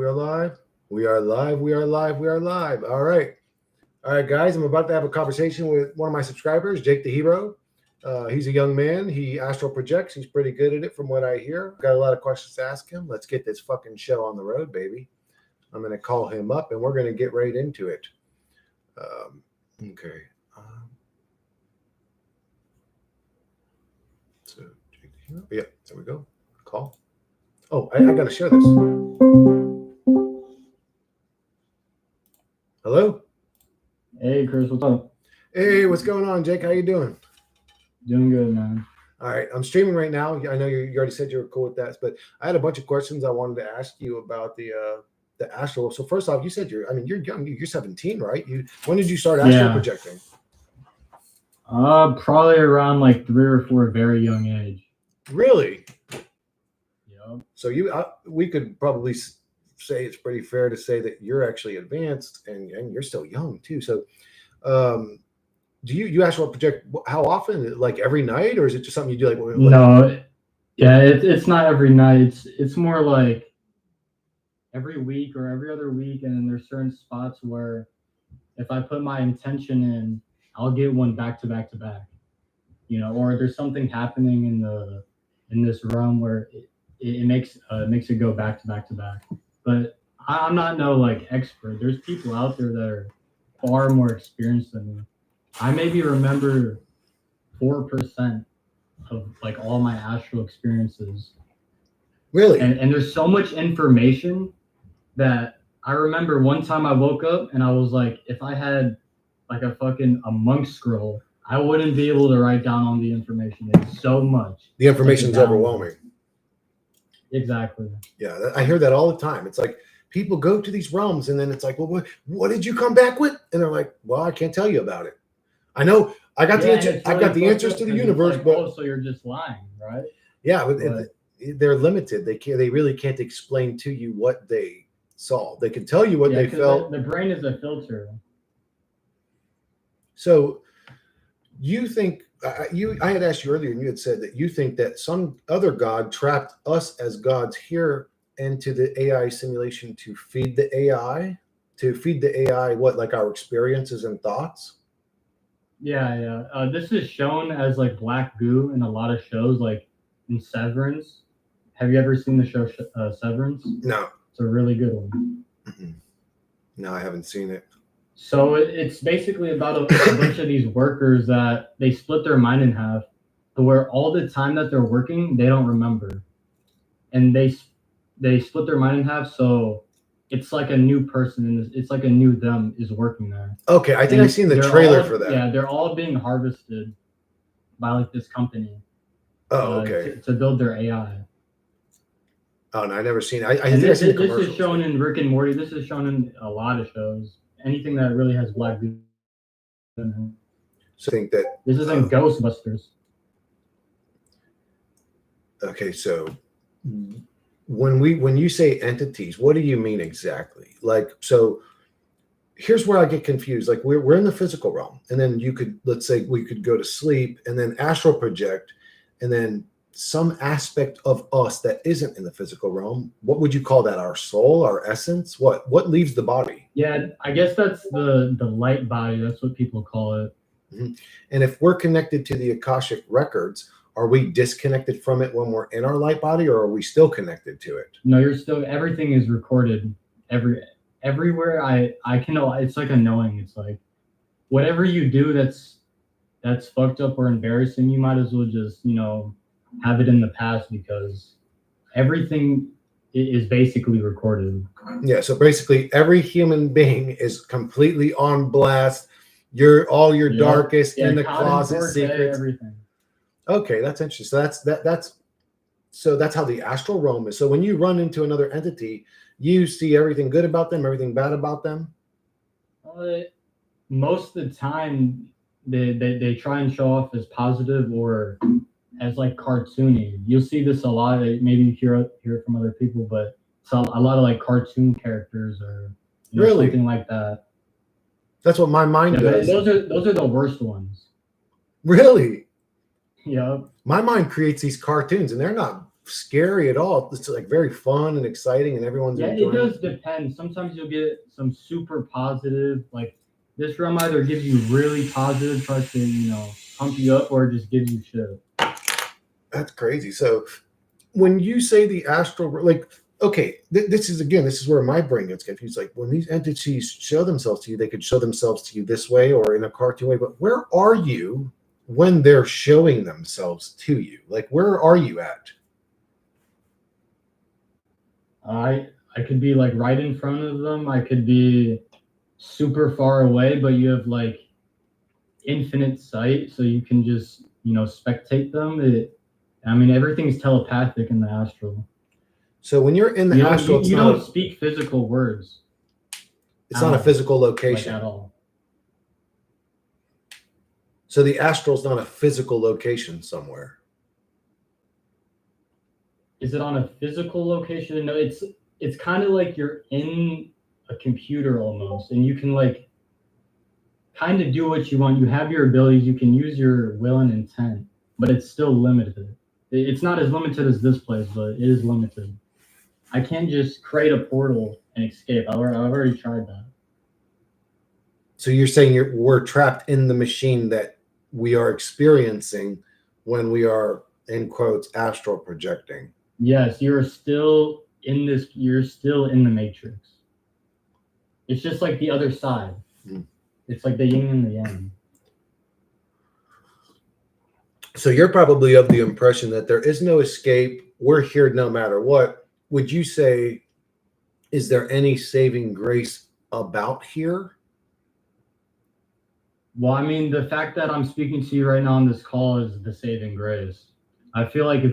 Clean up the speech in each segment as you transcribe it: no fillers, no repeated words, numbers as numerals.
We are live. We are live. We are live. We are live. All right. All right, guys. I'm about to have a conversation with one of my subscribers, JakeDaHero. He's a young man. He astral projects. He's pretty good at it from what I hear. Got a lot of questions to ask him. Let's get this fucking show on the road, baby. I'm going to call him up and we're going to get right into it. Okay. So, JakeDaHero. Yeah, there we go. Call. Oh, I got to share this. Hello? Hey, Chris, what's up? Hey, what's going on, Jake? How you doing? Doing good, man. All right, I'm streaming right now. I know you already said you were cool with that, but I had a bunch of questions I wanted to ask you about the astral. So first off, you said you're young. You're 17, right? When did you start astral projecting? Probably around like 3 or 4, very young age. Really? Yep. So we could probably say it's pretty fair to say that you're actually advanced and you're still young too. So, do you astral project how often? Like every night, or is it just something you do? Like no, yeah, it's not every night. It's more like every week or every other week, and then there's certain spots where if I put my intention in, I'll get one back to back to back. You know, or there's something happening in this realm where it makes it go back to back to back. But I'm not no like expert. There's people out there that are far more experienced than me. I maybe remember 4% of like all my astral experiences. Really? And there's so much information that I remember one time I woke up and I was like, if I had like a monk scroll, I wouldn't be able to write down all the information. It's so much. The information's overwhelming. Exactly. Yeah, I hear that all the time. It's like people go to these realms and then it's like, well, what did you come back with? And they're like, well, I can't tell you about it. I know I got the answer. Really, I've got the answers to the universe, like, but oh, so you're just lying, right? Yeah, but they're limited. They really can't explain to you what they saw. They can tell you what they felt. The brain is a filter. So you think I had asked you earlier, and you had said that you think that some other god trapped us as gods here into the AI simulation to feed the AI, what, like our experiences and thoughts? Yeah. This is shown as like black goo in a lot of shows, like in Severance. Have you ever seen the show Severance? No. It's a really good one. Mm-hmm. No, I haven't seen it. So it's basically about a bunch of these workers that they split their mind in half, to where all the time that they're working, they don't remember, and they split their mind in half. So it's like a new person, and it's like a new them is working there. Okay, I think I've seen the trailer for that. Yeah, they're all being harvested by like this company. Oh, okay. To build their AI. Oh, no, I never seen it. This is shown in Rick and Morty. This is shown in a lot of shows. Anything that really has black goo in it. So I think that this is in Ghostbusters. Okay, so when you say entities, what do you mean exactly? Like, so here's where I get confused. Like we're in the physical realm, and then let's say we could go to sleep and then astral project, and then some aspect of us that isn't in the physical realm. What would you call that? Our soul, our essence? What leaves the body? Yeah, I guess that's the light body. That's what people call it. Mm-hmm. And if we're connected to the Akashic records, are we disconnected from it when we're in our light body, or are we still connected to it? No, you're still. Everything is recorded. Everywhere I can know. It's like a knowing. It's like whatever you do that's fucked up or embarrassing, you might as well just have it in the past, because everything is basically recorded. Yeah, so basically every human being is completely on blast. All your darkest in the closet secrets. Everything. Okay, that's interesting. So that's how the astral realm is. So when you run into another entity, you see everything good about them, everything bad about them? Most of the time they try and show off as positive or as like cartoony. You'll see this a lot. Maybe you hear it from other people, but it's a lot of like cartoon characters or really something like that. That's what my mind does. Those are the worst ones. Really? Yeah. My mind creates these cartoons, and they're not scary at all. It's like very fun and exciting, and everyone's Yeah, it enjoying does depend. Sometimes you'll get some super positive, like this realm either gives you really positive, tries to, pump you up, or it just gives you shit. That's crazy. So when you say the astral, like, okay, this is where my brain gets confused. Like when these entities show themselves to you, they could show themselves to you this way or in a cartoon way, but where are you when they're showing themselves to you? Like, where are you at? I could be like right in front of them. I could be super far away, but you have like infinite sight, so you can just spectate them. I mean, everything's telepathic in the astral. So when you're in the You don't astral, you don't speak physical words. It's not a physical location. Like, at all. So the astral's not a physical location somewhere. Is it on a physical location? No, it's kind of like you're in a computer almost, and you can like kind of do what you want. You have your abilities, you can use your will and intent, but it's still limited. It's not as limited as this place, but it is limited. I can't just create a portal and escape. I've already tried that. So you're saying we're trapped in the machine that we are experiencing when we are, in quotes, astral projecting. Yes, you're still in the matrix. It's just like the other side. It's like the yin and the yang. So you're probably of the impression that there is no escape. We're here no matter what. Would you say, is there any saving grace about here? Well, I mean, the fact that I'm speaking to you right now on this call is the saving grace. I feel like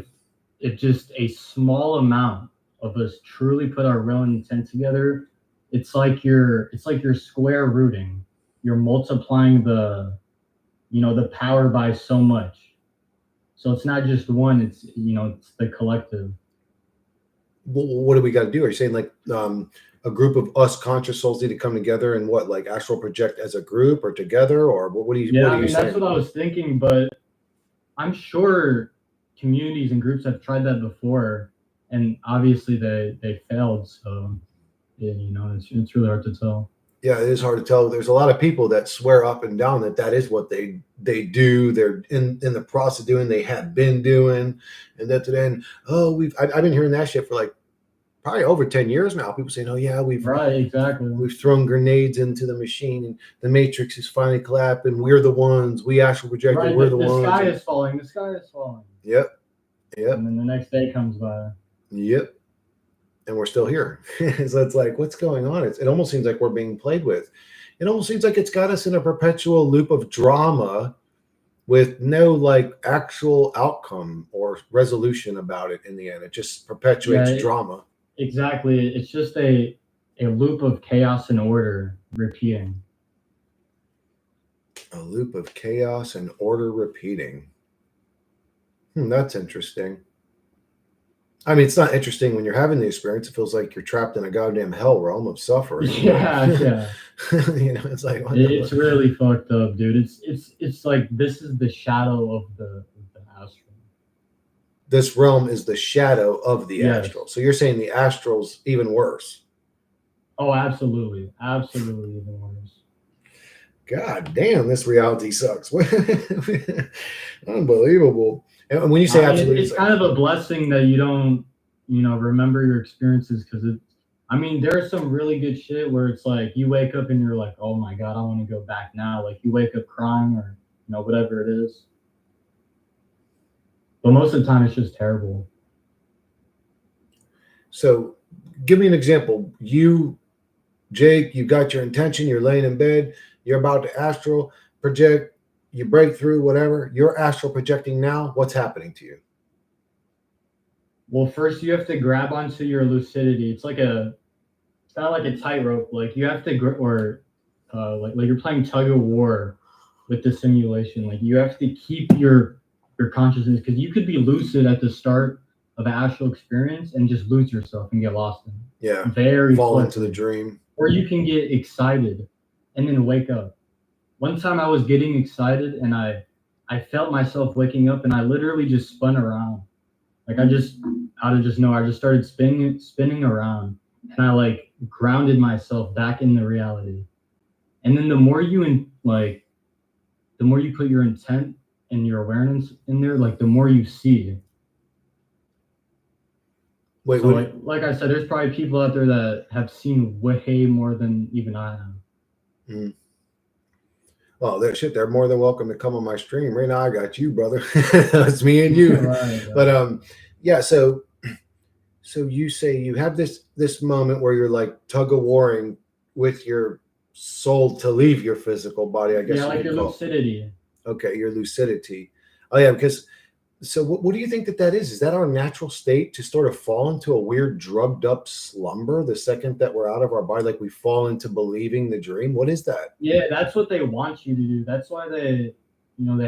if just a small amount of us truly put our will and intent together, it's like you're square rooting. You're multiplying the power by so much. So it's not just one, it's the collective. What do we got to do? Are you saying like a group of us conscious souls need to come together and what, like astral project as a group or together, or what are you? Yeah, what are I mean, you saying? that's what I was thinking, but I'm sure communities and groups have tried that before, and obviously they failed. So it's really hard to tell. Yeah, it is hard to tell. There's a lot of people that swear up and down that is what they do. They're in the process of doing. They have been doing, and that then I've been hearing that shit for like probably over 10 years now. People saying, "Oh yeah, we've thrown grenades into the machine, and the matrix is finally collapsing. We're the ones. We actually projected. Right, we're the ones. The sky is falling. The sky is falling. Yep. And then the next day comes by. Yep. And we're still here. So it's like, what's going on? It almost seems like we're being played with. It almost seems like it's got us in a perpetual loop of drama with no like actual outcome or resolution about it in the end. It just perpetuates drama. Exactly. It's just a loop of chaos and order repeating. A loop of chaos and order repeating. That's interesting. I mean, it's not interesting when you're having the experience. It feels like you're trapped in a goddamn hell realm of suffering. Yeah. It's like it's really fucked up, dude. It's like this is the shadow of the astral. This realm is the shadow of the astral. So you're saying the astral's even worse? Oh, absolutely, absolutely even worse. God damn, this reality sucks. Unbelievable. And when you say absolutely, it's kind of a blessing that you don't, remember your experiences, because there's some really good shit where it's like you wake up and you're like, oh my God, I want to go back now. Like you wake up crying or whatever it is. But most of the time it's just terrible. So give me an example. You, Jake, you got your intention, you're laying in bed, you're about to astral project, you break through, whatever, you're astral projecting now. What's happening to you? Well, first you have to grab onto your lucidity. It's kind of like a tightrope. Like you have to, like you're playing tug of war with the simulation. Like you have to keep your consciousness, because you could be lucid at the start of an astral experience and just lose yourself and get lost in it. Yeah. Very fall into the dream. Or you can get excited and then wake up. One time I was getting excited and I felt myself waking up and I literally just spun around. Like I just out of just nowhere, I just started spinning around, and I like grounded myself back in the reality. And then the more the more you put your intent and your awareness in there, like the more you see. Wait, So what? like I said, there's probably people out there that have seen way more than even I have. Mm. Well, they're more than welcome to come on my stream. Right now, I got you, brother. It's me and you. Right. But yeah. So you say you have this moment where you're like tug of warring with your soul to leave your physical body. I guess Yeah, you like could your call. lucidity. Okay, your lucidity. Oh yeah, because so what do you think that is? Is that our natural state to sort of fall into a weird drugged up slumber the second that we're out of our body, like we fall into believing the dream? What is that? Yeah, that's what they want you to do. That's why they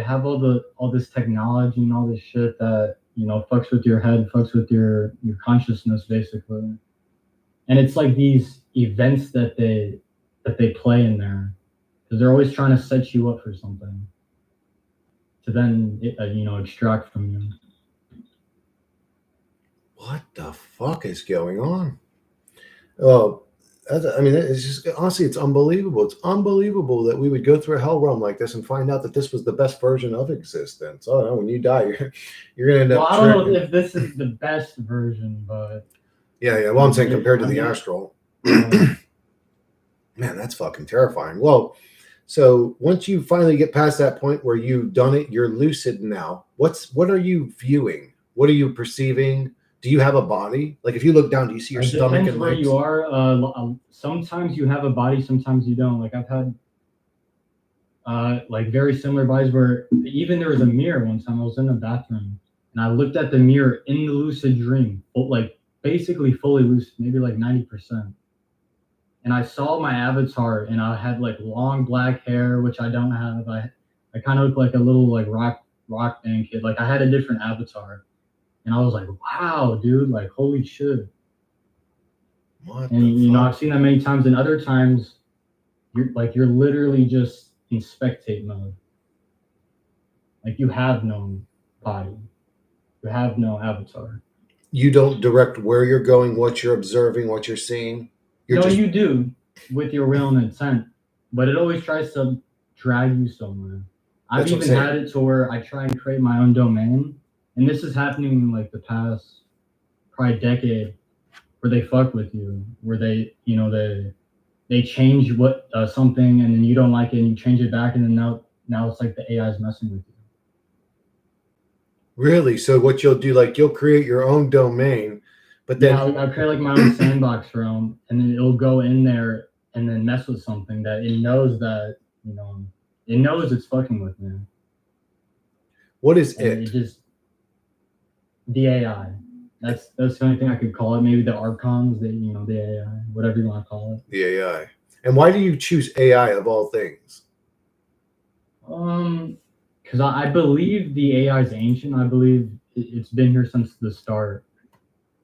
have all this technology and all this shit that fucks with your head, fucks with your consciousness, basically. And it's like these events that they play in there because they're always trying to set you up for something to then extract from you. What the fuck is going on? Oh, I mean, it's just honestly, it's unbelievable. It's unbelievable that we would go through a hell realm like this and find out that this was the best version of existence. Oh no, when you die, you're gonna end Well, up I don't know tripping. if this is the best version, but Yeah. Well, I'm saying compared to I the mean, astral, yeah. man, that's fucking terrifying. Well, so once you finally get past that point where you've done it, you're lucid now. What are you viewing? What are you perceiving? Do you have a body? Like if you look down, do you see your It stomach depends and where you legs? are. Sometimes you have a body, sometimes you don't. Like I've had like very similar bodies where even there was a mirror one time. I was in the bathroom and I looked at the mirror in the lucid dream, like basically fully lucid, maybe like 90%. And I saw my avatar, and I had like long black hair, which I don't have. I kind of look like a little like rock band kid. Like I had a different avatar, and I was like, wow, dude, like holy shit. What the And fuck? I've seen that many times, and other times you're literally just in spectate mode. Like you have no body, you have no avatar. You don't direct where you're going, what you're observing, what you're seeing. You're No, just you do with your will and intent, but it always tries to drag you somewhere. I've that's what I'm even saying. had it to where I try and create my own domain, and this is happening in like the past probably decade, where they fuck with you, where they change what something, and then you don't like it, and you change it back, and then now it's like the AI is messing with you. Really? So what you'll do, like you'll create your own domain, but Yeah, then I'll create like my own sandbox realm, and then it'll go in there and then mess with something that you know it knows it's fucking with me, what is and it? it just the AI. That's the only thing I could call it. Maybe the archons, the AI, whatever you want to call it. The AI. And why do you choose AI of all things? Because I believe the AI is ancient. I believe it's been here since the start.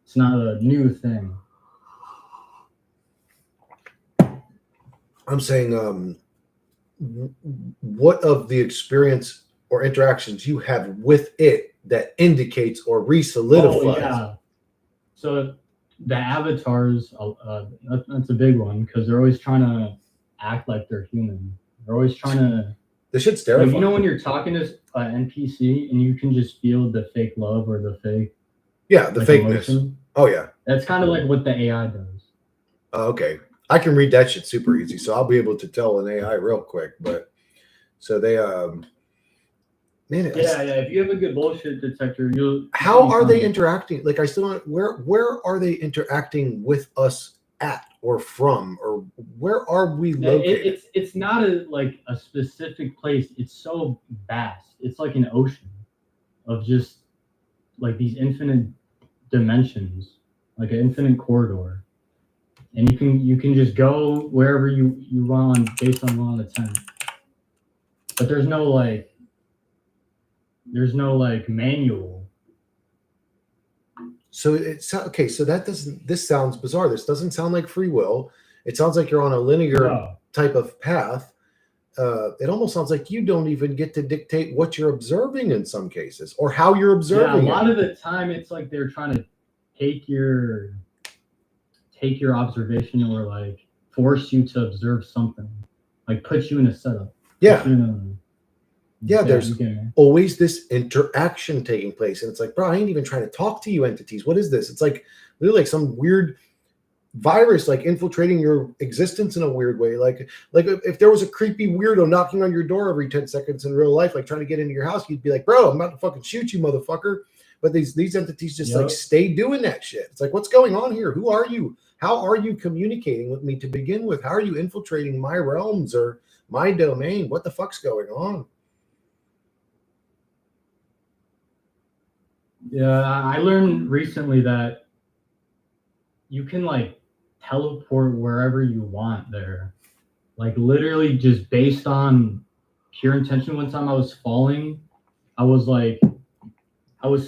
It's not a new thing. I'm saying, what of the experience or interactions you have with it that indicates or Oh re-solidifies? yeah. So the avatars, that's a big one because they're always trying to act like they're human. They're always trying to, This shit's like, terrifying. when you're talking to an NPC and you can just feel the fake love or the fake Yeah, the like fakeness. emotion. Oh yeah. That's kind of like what the AI does. Okay. I can read that shit super easy, so I'll be able to tell an AI real quick. But so they man, Yeah, yeah. If you have a good bullshit detector, you should how be are they fine. interacting? Like I still don't where are they interacting with us at or from or where are we located? It's not a specific place. It's so vast. It's like an ocean of just like these infinite dimensions, like an infinite corridor, and you can just go wherever you want based on one attempt. But there's no manual. So it's okay. So that doesn't. This sounds bizarre. This doesn't sound like free will. It sounds like you're on a linear No. type of path. it almost sounds like you don't even get to dictate what you're observing in some cases, or how you're observing. Yeah, a lot of the time it's like they're trying to take your observation or like force you to observe something, like put you in a setup. Yeah. Yeah, there's always this interaction taking place. And it's like, bro, I ain't even trying to talk to you entities. What is this? It's like literally like some weird virus like infiltrating your existence in a weird way. Like if there was a creepy weirdo knocking on your door every 10 seconds in real life, like trying to get into your house, you'd be like, bro, I'm about to fucking shoot you, motherfucker. But these entities just like stay doing that shit. It's like, what's going on here? Who are you? How are you communicating with me to begin with? How are you infiltrating my realms or my domain? What the fuck's going on? Yeah, I learned recently that you can like teleport wherever you want there. Like literally just based on pure intention. One time I was falling, I was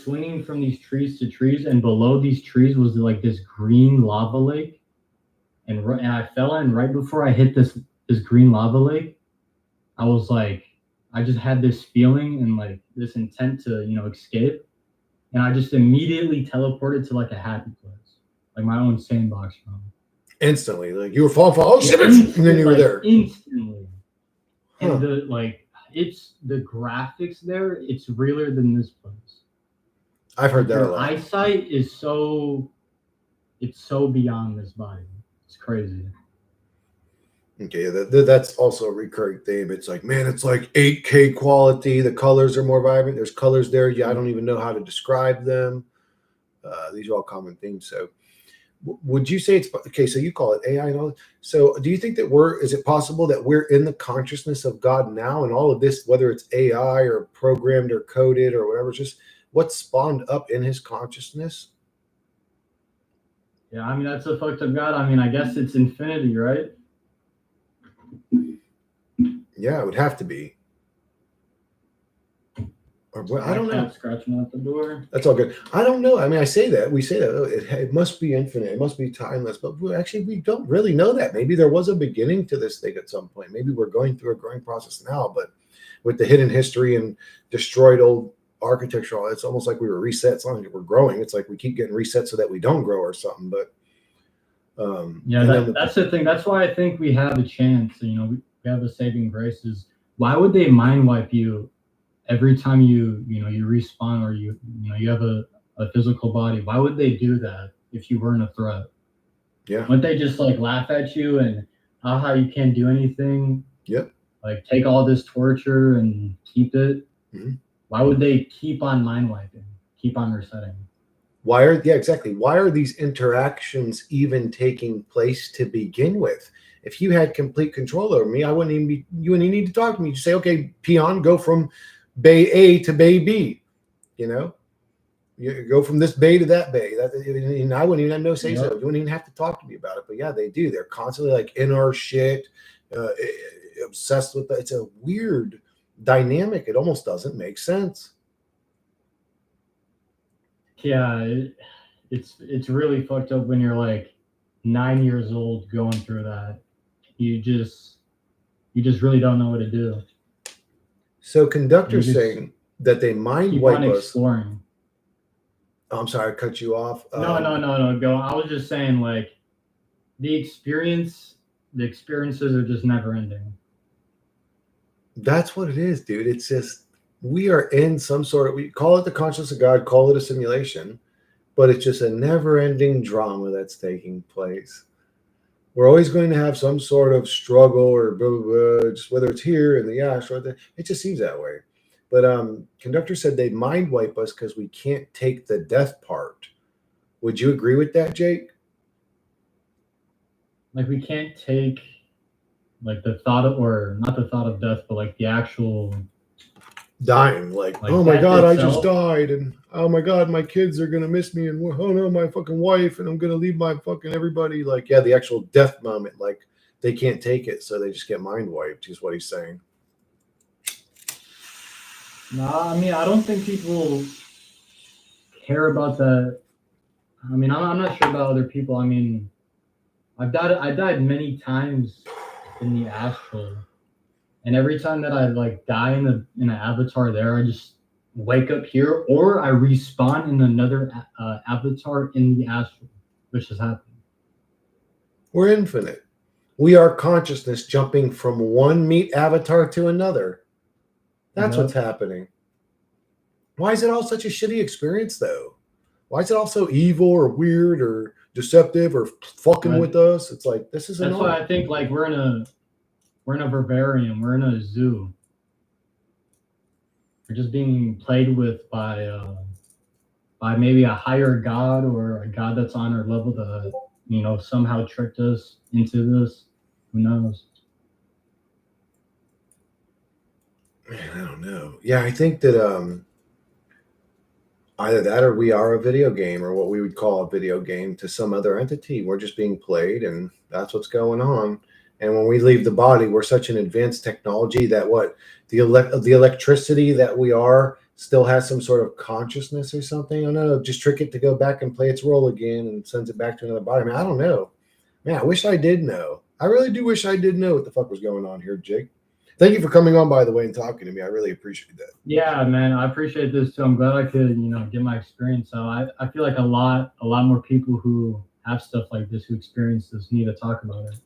swinging from these trees to trees, and below these trees was like this green lava lake. And I fell in right before I hit this green lava lake. I was like, I just had this feeling and like this intent to, escape. And I just immediately teleported to like a happy place, like my own sandbox realm. Instantly, like you were falling for shit, and then you were there instantly. And it's the graphics there. It's realer than this place. I've heard that a lot. Eyesight is so beyond this body. It's crazy. Okay, that's also a recurring theme. It's like, man, it's like 8K quality. The colors are more vibrant. There's colors there. Yeah, I don't even know how to describe them. These are all common themes. So, would you say it's okay? So you call it AI and all. So, do you think that is it possible that we're in the consciousness of God now, and all of this, whether it's AI or programmed or coded or whatever, just what's spawned up in His consciousness? Yeah, I mean that's a fucked up God. I mean, I guess it's infinity, right? Yeah, it would have to be. Or I don't know. Scratching at the door. That's all good. I don't know. I mean, we say that it must be infinite. It must be timeless. But actually, we don't really know that. Maybe there was a beginning to this thing at some point. Maybe we're going through a growing process now. But with the hidden history and destroyed old architecture, it's almost like we were reset. It's not like we're growing. It's like we keep getting reset so that we don't grow or something. But that's the thing. That's why I think we have a chance. We have a saving grace. Is why would they mind wipe you every time you respawn or you have a physical body? Why would they do that if you weren't a threat? Yeah. Wouldn't they just like laugh at you and how you can't do anything? Yep. Like take all this torture and keep it. Mm-hmm. Why would they keep on mind wiping, keep on resetting? Exactly. Why are these interactions even taking place to begin with? If you had complete control over me, you wouldn't even need to talk to me. You say, okay, peon, go from bay A to bay B. You go from this bay to that bay. And I wouldn't even have no say so. You wouldn't even have to talk to me about it. But yeah, they do. They're constantly like in our shit, obsessed with that. It's a weird dynamic. It almost doesn't make sense. Yeah, it's really fucked up when you're like 9 years old going through that. You just really don't know what to do. So conductor's saying that they mind wipe us. Exploring. Oh, I'm sorry, I cut you off. No, go. I was just saying, like, the experiences are just never ending. That's what it is, dude. It's just we are in some sort of, we call it the consciousness of God, call it a simulation, but it's just a never-ending drama that's taking place. We're always going to have some sort of struggle or blah, blah, blah, just whether it's here in the astral, it just seems that way. But conductor said they mind wipe us because we can't take the death part. Would you agree with that, Jake? Like we can't take like the thought of, or not the thought of death, but like the actual dying. Like oh my God, I just died, and oh my God, my kids are gonna miss me, and oh no, my fucking wife, and I'm gonna leave my fucking everybody. Like yeah, the actual death moment, like they can't take it, so they just get mind wiped. Is what he's saying. No, I mean I don't think people care about that. I mean I'm not sure about other people. I mean I died many times in the astral. And every time that I like die in an avatar there, I just wake up here, or I respawn in another avatar in the astral, which has happened. We're infinite. We are consciousness jumping from one meat avatar to another. That's what's happening. Why is it all such a shitty experience, though? Why is it all so evil or weird or deceptive or fucking with us? It's like, this is That's annoying. why I think like we're in a vivarium, we're in a zoo. We're just being played with by maybe a higher god or a god that's on our level that somehow tricked us into this. Who knows? I don't know. Yeah, I think that either that or we are a video game, or what we would call a video game to some other entity. We're just being played, and that's what's going on. And when we leave the body, we're such an advanced technology that the electricity that we are still has some sort of consciousness or something. I don't know. Just trick it to go back and play its role again and sends it back to another body. I mean, I don't know. Man, I wish I did know. I really do wish I did know what the fuck was going on here, Jake. Thank you for coming on, by the way, and talking to me. I really appreciate that. Yeah, man, I appreciate this too. I'm glad I could, get my experience. So I feel like a lot more people who have stuff like this, who experience this, need to talk about it.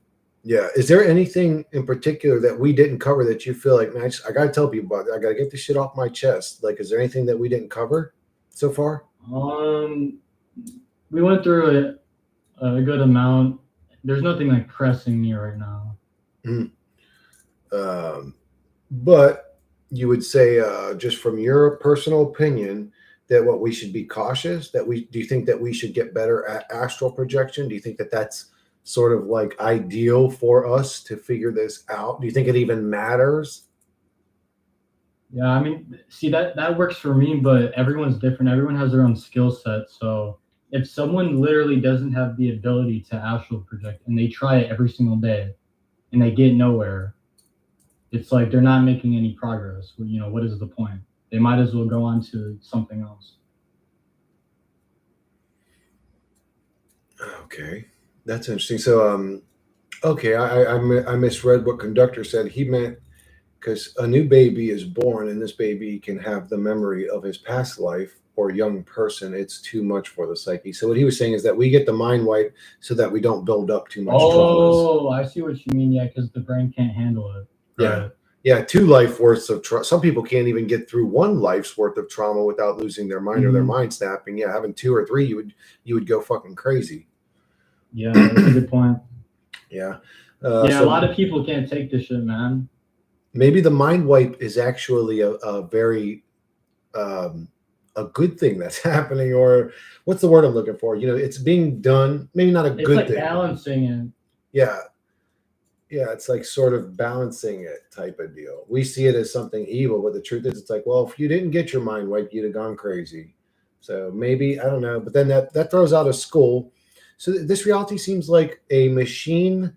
Yeah. Is there anything in particular that we didn't cover that you feel like, man, I got to tell people about it. I got to get this shit off my chest. Like, is there anything that we didn't cover so far? We went through a good amount. There's nothing like pressing me right now. But you would say, just from your personal opinion, that what we should be cautious, do you think that we should get better at astral projection? Do you think that that's sort of like ideal for us to figure this out? Do you think it even matters? Yeah, I mean, see that works for me, but everyone's different. Everyone has their own skill set. So if someone literally doesn't have the ability to astral project and they try it every single day and they get nowhere, it's like they're not making any progress. What is the point? They might as well go on to something else. Okay, that's interesting. So, okay, I misread what conductor said. He meant because a new baby is born and this baby can have the memory of his past life or young person. It's too much for the psyche. So what he was saying is that we get the mind wipe so that we don't build up too much traumas. I see what you mean. Yeah, because the brain can't handle it. Yeah. Yeah, 2 life worths of trauma. Some people can't even get through 1 life's worth of trauma without losing their mind or their mind snapping. Yeah, having 2 or 3, you would go fucking crazy. Yeah, that's a good point. Yeah. A lot of people can't take this shit, man. Maybe the mind wipe is actually a very a good thing that's happening, or what's the word I'm looking for? It's being done. Maybe not a good thing. Balancing it. Yeah. Yeah, it's like sort of balancing it type of deal. We see it as something evil, but the truth is, it's like, well, if you didn't get your mind wiped, you'd have gone crazy. So maybe, I don't know, but then that throws out of school. So this reality seems like a machine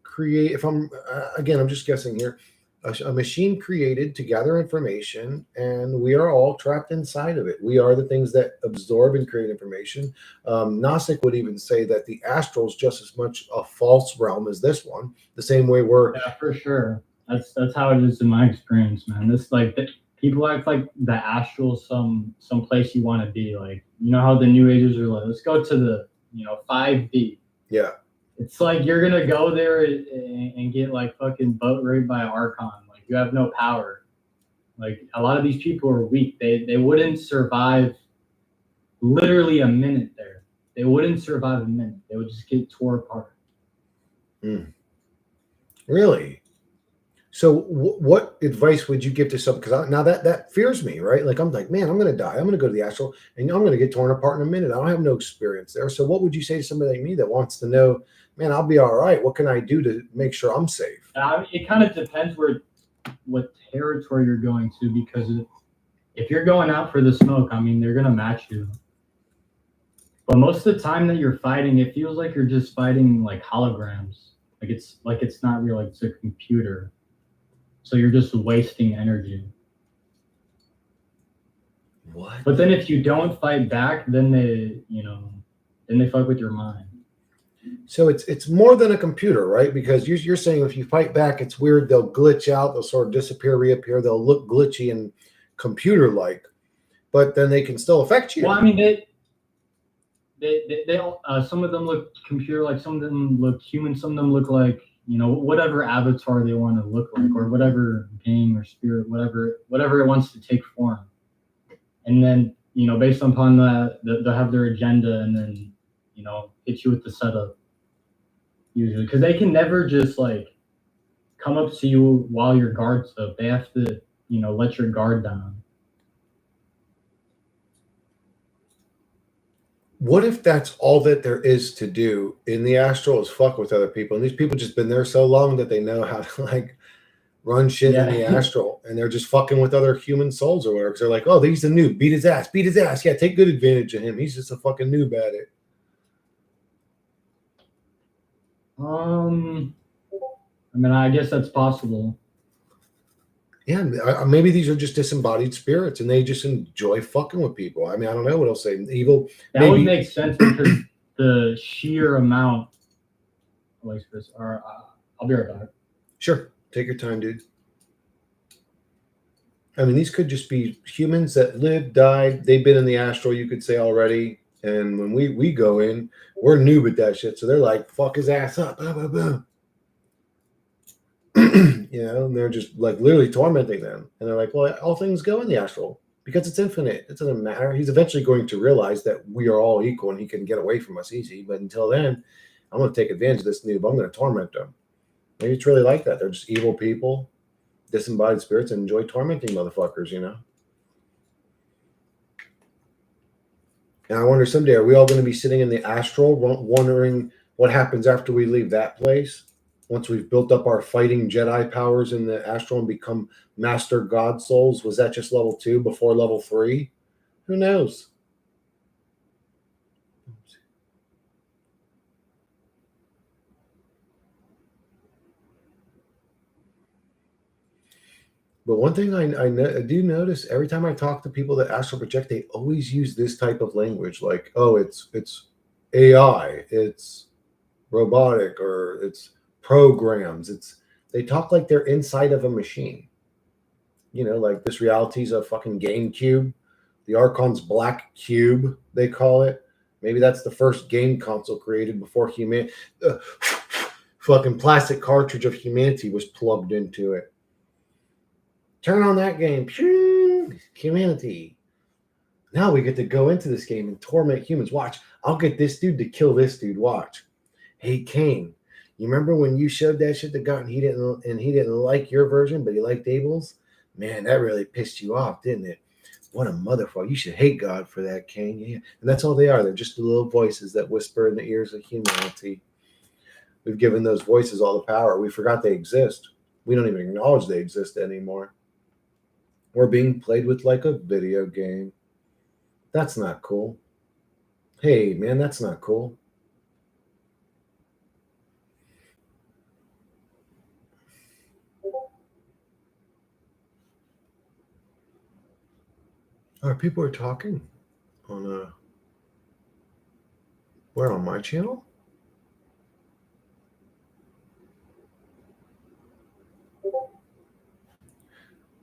create. If I'm again, I'm just guessing here, a machine created to gather information, and we are all trapped inside of it. We are the things that absorb and create information. Gnostic would even say that the astral is just as much a false realm as this one. The same way for sure. That's how it is in my experience, man. This people act like the astral some place you want to be. Like, how the New Agers are like, let's go to the 5D. Yeah. It's like you're gonna go there and get like fucking boat raped by an Archon. Like, you have no power. Like, a lot of these people are weak. They wouldn't survive literally a minute there. They wouldn't survive a minute. They would just get tore apart. Really? So what advice would you give to someone? Because now that fears me, right? Like, I'm like, man, I'm going to die. I'm going to go to the astral and I'm going to get torn apart in a minute. I don't have no experience there. So what would you say to somebody like me that wants to know, man, I'll be all right. What can I do to make sure I'm safe? It kind of depends what territory you're going to, because if you're going out for the smoke, I mean, they're going to match you. But most of the time that you're fighting, it feels like you're just fighting like holograms. Like it's not real, like it's a computer. So you're just wasting energy. What? But then if you don't fight back, then they fuck with your mind. So it's more than a computer, right? Because you're saying if you fight back, it's weird. They'll glitch out. They'll sort of disappear, reappear. They'll look glitchy and computer-like, but then they can still affect you. Well, I mean, they all, some of them look computer like, some of them look human, some of them look like, you know, whatever avatar they want to look like, or whatever being or spirit, whatever it wants to take form. And then, you know, based upon that, they'll have their agenda, and then, you know, hit you with the setup usually, because they can never just like come up to you while your guard's up. They have to, you know, let your guard down. What if that's all that there is to do in the astral is fuck with other people, and these people just been there so long that they know how to like run shit in the Yeah. astral, and they're just fucking with other human souls or whatever. Because they're like, oh, he's a noob, beat his ass, beat his ass. Yeah, take good advantage of him. He's just a fucking noob at it. I mean, I guess that's possible. Yeah, maybe these are just disembodied spirits, and they just enjoy fucking with people. I mean, I don't know what else say. Evil. That maybe. would make sense because the sheer amount. Like, or I'll be right back. Sure, take your time, dude. I mean, these could just be humans that lived, died. They've been in the astral, you could say already. And when we go in, we're noob at that shit. So they're like, fuck his ass up. Blah, blah, blah. You know, and they're just like literally tormenting them. And they're like, well, all things go in the astral because it's infinite. It doesn't matter. He's eventually going to realize that we are all equal and he can get away from us easy. But until then, I'm going to take advantage of this noob. I'm going to torment them. Maybe it's really like that. They're just evil people, disembodied spirits, and enjoy tormenting motherfuckers, you know? And I wonder someday, are we all going to be sitting in the astral wondering what happens after we leave that place? Once we've built up our fighting Jedi powers in the astral and become master god souls? Was that just level 2 before level 3? Who knows? But one thing I do notice every time I talk to people that astral project, they always use this type of language, like, oh, it's AI, it's robotic, or it's programs. They talk like they're inside of a machine. You know, like this reality's a fucking GameCube. The Archon's black cube, they call it. Maybe that's the first game console created before fucking plastic cartridge of humanity was plugged into it. Turn on that game. Pew! Humanity. Now we get to go into this game and torment humans. Watch. I'll get this dude to kill this dude. Watch. Hey, Kane, you remember when you showed that shit to God and he didn't like your version, but he liked Abel's? Man, that really pissed you off, didn't it? What a motherfucker. You should hate God for that, Kane. Yeah. And that's all they are. They're just the little voices that whisper in the ears of humanity. We've given those voices all the power. We forgot they exist. We don't even acknowledge they exist anymore. We're being played with like a video game. That's not cool. Hey, man, that's not cool. People are talking on where, on my channel?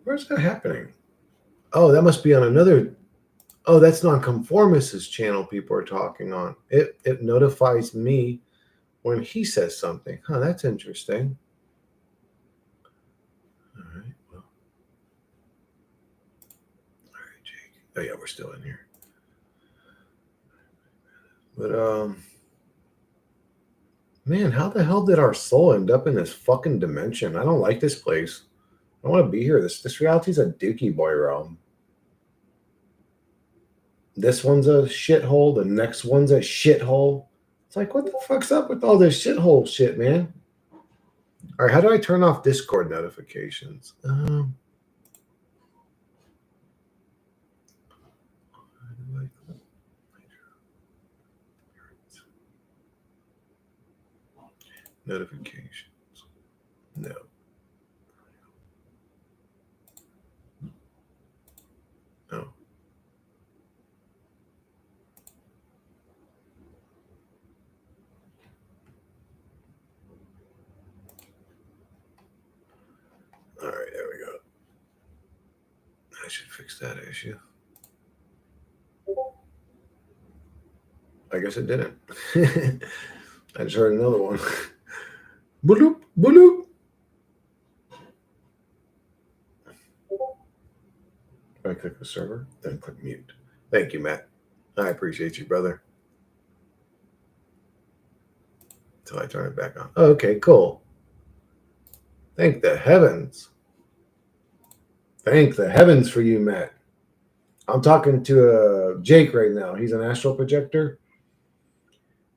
Where's that happening? Oh, that must be on another. Oh, that's Nonconformist's channel people are talking on. It notifies me when he says something. Huh, that's interesting. All right, well. All right, Jake. Oh yeah, we're still in here. But man, how the hell did our soul end up in this fucking dimension? I don't like this place. I don't want to be here. This reality's a dookie boy realm. This one's a shithole. The next one's a shithole. It's like, what the fuck's up with all this shithole shit, man? All right, how do I turn off Discord notifications? Notifications. No. No. should fix that issue. I guess it didn't. I just heard another one. Bloop, bloop. I click the server, then click mute. Thank you, Matt. I appreciate you, brother. Until I turn it back on. Oh, okay, cool. Thank the heavens. Thank the heavens for you, Matt. I'm talking to Jake right now. He's an astral projector.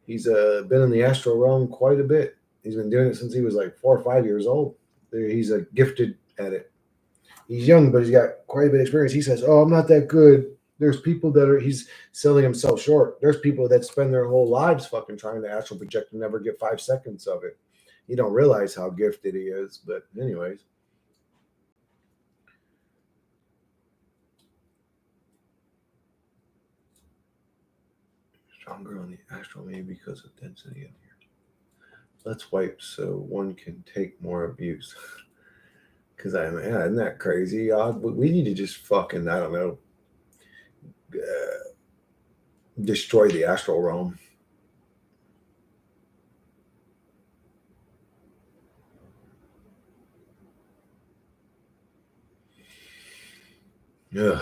He's been in the astral realm quite a bit. He's been doing it since he was like 4 or 5 years old. He's gifted at it. He's young, but he's got quite a bit of experience. He says, "Oh, I'm not that good." There's people that are, he's selling himself short. There's people that spend their whole lives fucking trying to astral project and never get 5 seconds of it. You don't realize how gifted he is. But anyways. Stronger on the astral, maybe because of density of here. Let's wipe so one can take more abuse. Because isn't that crazy? We need to just fucking, I don't know, destroy the astral realm. Yeah.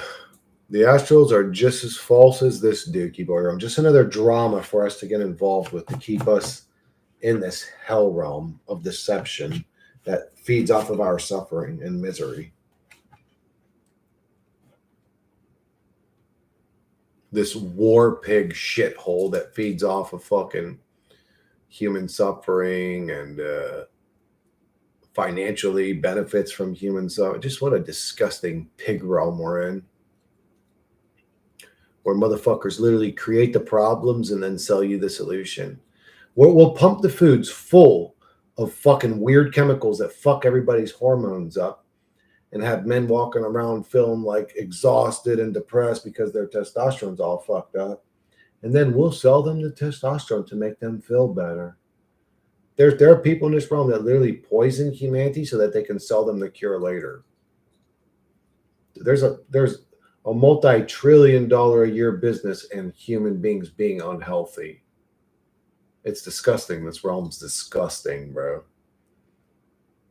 The astrals are just as false as this Dookie Boy realm. Just another drama for us to get involved with to keep us in this hell realm of deception that feeds off of our suffering and misery. This war pig shithole that feeds off of fucking human suffering and financially benefits from human suffering. Just what a disgusting pig realm we're in. Where motherfuckers literally create the problems and then sell you the solution. We'll pump the foods full of fucking weird chemicals that fuck everybody's hormones up and have men walking around feeling like exhausted and depressed because their testosterone's all fucked up. And then we'll sell them the testosterone to make them feel better. There are people in this realm that literally poison humanity so that they can sell them the cure later. There's a multi-trillion-dollar a year business and human beings being unhealthy. It's disgusting. This realm's disgusting, bro.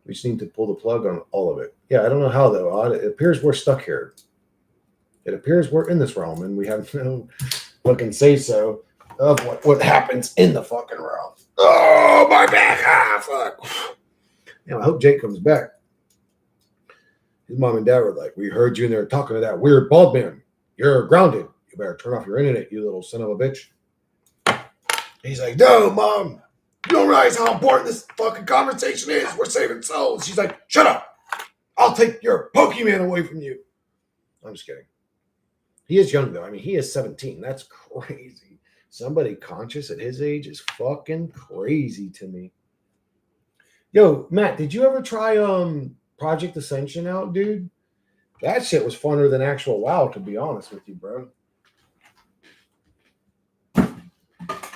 We just need to pull the plug on all of it. Yeah, I don't know how, though. It appears we're stuck here. It appears we're in this realm, and we have no fucking say-so of what happens in the fucking realm. Oh, my back. Fuck. Yeah, I hope Jake comes back. His mom and dad were like, "We heard you in there talking to that weird bald man. You're grounded. You better turn off your internet, you little son of a bitch." He's like, "No, Mom. You don't realize how important this fucking conversation is. We're saving souls." She's like, "Shut up. I'll take your Pokemon away from you." I'm just kidding. He is young, though. I mean, he is 17. That's crazy. Somebody conscious at his age is fucking crazy to me. Yo, Matt, did you ever try Project Ascension out, dude? That shit was funner than actual WoW, to be honest with you, bro.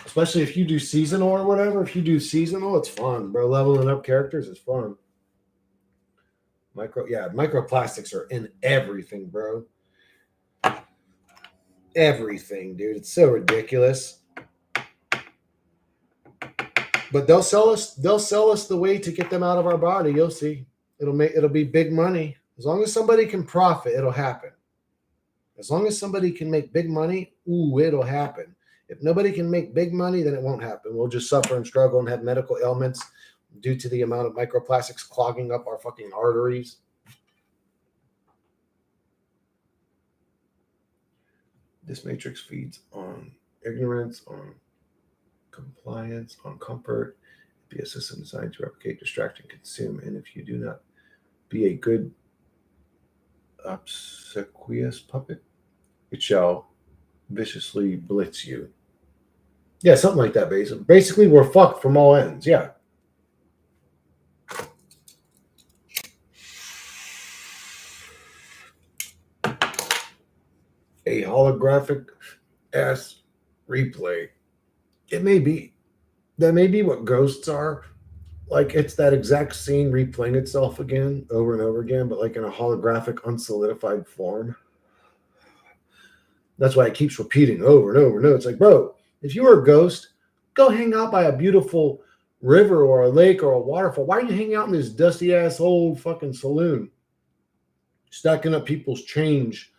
Especially if you do seasonal or whatever. If you do seasonal, it's fun, bro. Leveling up characters is fun. Microplastics are in everything, bro. Everything, dude. It's so ridiculous. But they'll sell us the way to get them out of our body. You'll see. It'll be big money. As long as somebody can profit, it'll happen. As long as somebody can make big money, it'll happen. If nobody can make big money, then it won't happen. We'll just suffer and struggle and have medical ailments due to the amount of microplastics clogging up our fucking arteries. This matrix feeds on ignorance, on compliance, on comfort. Be a system designed to replicate, distract, and consume. And if you do not be a good obsequious puppet, it shall viciously blitz you. Yeah, something like that, basically. Basically, we're fucked from all ends. Yeah. A holographic ass replay. It may be. That may be what ghosts are. like it's that exact scene replaying itself again over and over again, but like in a holographic, unsolidified form. That's why it keeps repeating over and over and over. It's like, bro, if you were a ghost, go hang out by a beautiful river or a lake or a waterfall. Why are you hanging out in this dusty ass old fucking saloon? Stacking up people's change.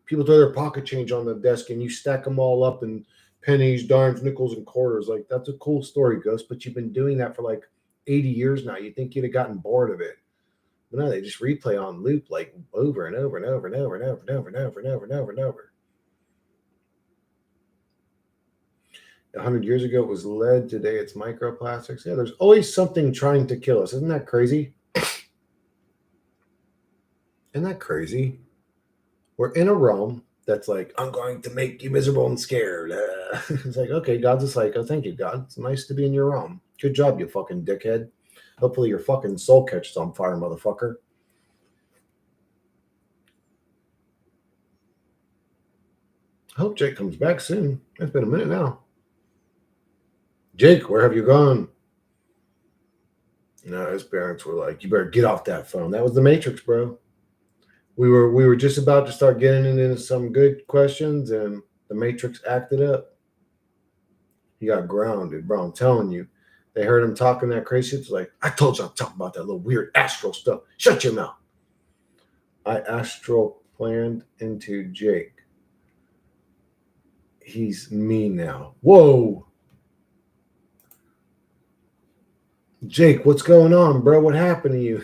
People throw their pocket change on the desk and you stack them all up in pennies, dimes, nickels, and quarters. Like, that's a cool story, Ghost, but you've been doing that for like 80 years now. You think you'd have gotten bored of it. But no, they just replay on loop like over and over and over and over and over and over and over and over and over and over. 100 years ago, it was lead. Today, it's microplastics. Yeah, there's always something trying to kill us. Isn't that crazy? Isn't that crazy? We're in a realm that's like, I'm going to make you miserable and scared. It's like, okay, God's a psycho. Thank you, God. It's nice to be in your realm. Good job, you fucking dickhead. Hopefully your fucking soul catches on fire, motherfucker. I hope Jake comes back soon. It's been a minute now. Jake, where have you gone? No, his parents were like, you better get off that phone. That was the Matrix, bro. We were just about to start getting into some good questions, and the Matrix acted up. He got grounded, bro. I'm telling you. They heard him talking that crazy shit. It's like, I told you I'm talking about that little weird astral stuff. Shut your mouth. I astral planned into Jake. He's me now. Whoa. Jake, what's going on, bro? What happened to you?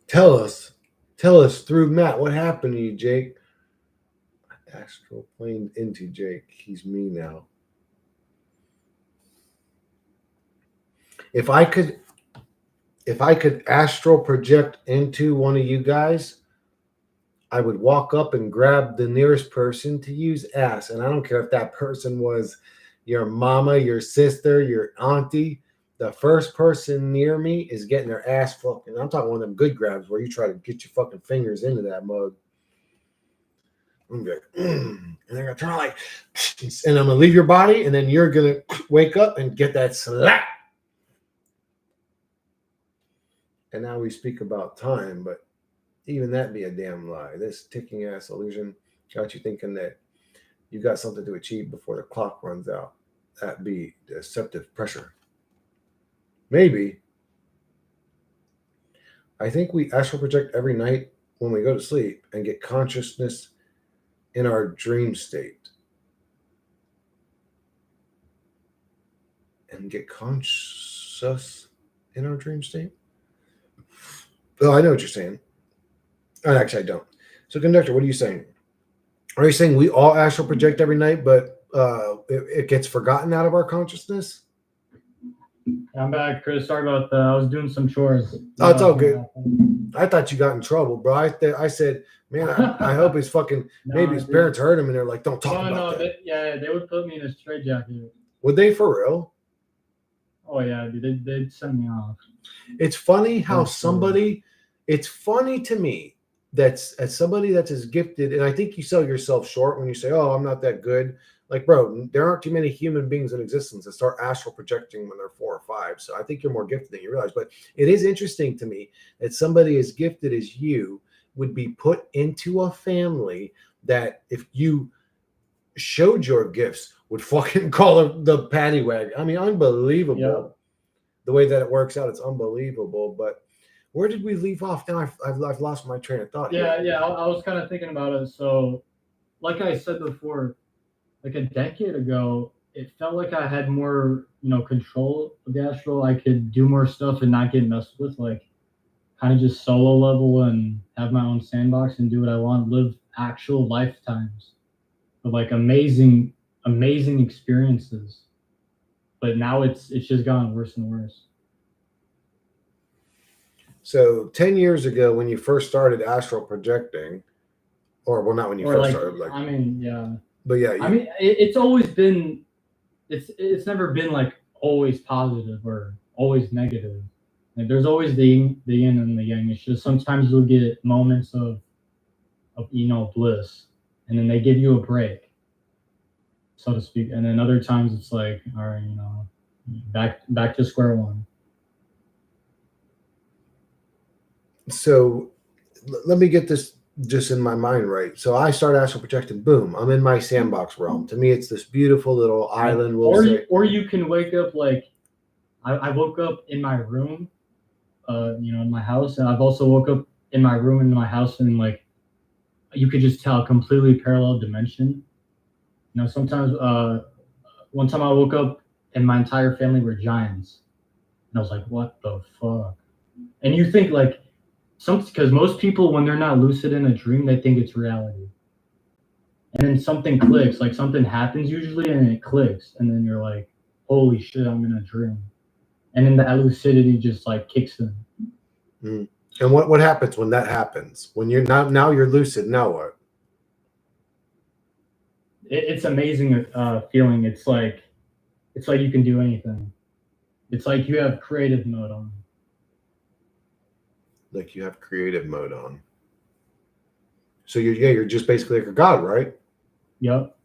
Tell us through Matt, what happened to you, Jake? Astral plane into Jake. He's me now. If I could astral project into one of you guys, I would walk up and grab the nearest person to use ass. And I don't care if that person was your mama, your sister, your auntie. The first person near me is getting their ass fucking. I'm talking one of them good grabs where you try to get your fucking fingers into that mug. I'm like, and they're gonna turn like, and I'm gonna leave your body, and then you're gonna wake up and get that slap. And now we speak about time, but even that be a damn lie. This ticking ass illusion got you thinking that you got something to achieve before the clock runs out. That be deceptive pressure. Maybe. I think we astral project every night when we go to sleep and get consciousness in our dream state. And get conscious in our dream state? Oh, I know what you're saying. Actually, I don't. So, Conductor, what are you saying? Are you saying we all astral project every night, but it gets forgotten out of our consciousness? I'm back, Chris. Sorry about that. I was doing some chores. Oh, it's all good. I thought you got in trouble, bro. I said, man, I hope his fucking maybe his parents heard him and they're like, don't talk about that. They would put me in a straitjacket. Would they for real? Oh yeah, they'd send me off. It's funny how somebody. It's funny to me that's as somebody that's as gifted, and I think you sell yourself short when you say, "Oh, I'm not that good." Like, bro, there aren't too many human beings in existence that start astral projecting when they're 4 or 5. So I think you're more gifted than you realize. But it is interesting to me that somebody as gifted as you would be put into a family that, if you showed your gifts, would fucking call the paddy wagon. I mean, unbelievable. Yeah. The way that it works out, it's unbelievable. But where did we leave off? Now I've lost my train of thought. Yeah. I was kind of thinking about it. So, like I said before, like a decade ago, it felt like I had more, control of the astral. I could do more stuff and not get messed with, like kind of just solo level and have my own sandbox and do what I want, live actual lifetimes of like amazing experiences. But now it's just gotten worse and worse. So 10 years ago, when you first started astral projecting, or well, not when you first started, like I mean, yeah. But yeah, I mean, it's always been, it's never been like always positive or always negative. Like there's always the yin and the yang. It's just sometimes you'll get moments of bliss, and then they give you a break. so to speak. And then other times it's like, all right, back to square one. So let me get this just in my mind right. So I start astral projecting, boom, I'm in my sandbox realm. To me, it's this beautiful little island, we'll say. Or you can wake up like I woke up in my room, in my house, and I've also woke up in my room in my house, and like you could just tell a completely parallel dimension. Sometimes one time I woke up and my entire family were giants, and I was like, what the fuck? And you think like because most people when they're not lucid in a dream, they think it's reality. And then something clicks, like something happens usually, and it clicks, and then you're like, "Holy shit, I'm in a dream!" And then that lucidity just like kicks in. Mm. And what happens when that happens? When you're not now you're lucid. Now what? It's amazing feeling. It's like you can do anything. It's like you have creative mode on. Like you have creative mode on. So you're just basically like a god, right? Yep.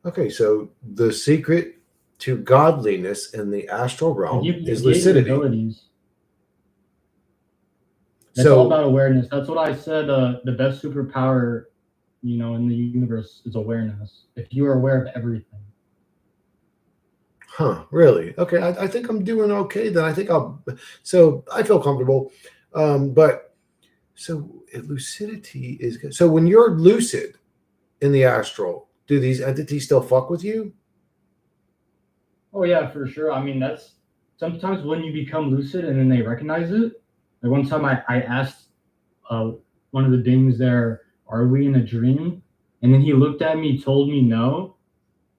Okay, so the secret to godliness in the astral realm is lucidity. Abilities. It's So all about awareness. That's what I said. The best superpower, in the universe is awareness. If you are aware of everything. huh, really? Okay, I think I'm doing okay then. I think so I feel comfortable. But so lucidity is good. So when you're lucid in the astral, do these entities still fuck with you? Oh yeah, for sure. I mean, that's sometimes when you become lucid and then they recognize it. Like one time I asked uh, one of the beings there, "Are we in a dream?" And then he looked at me, told me no,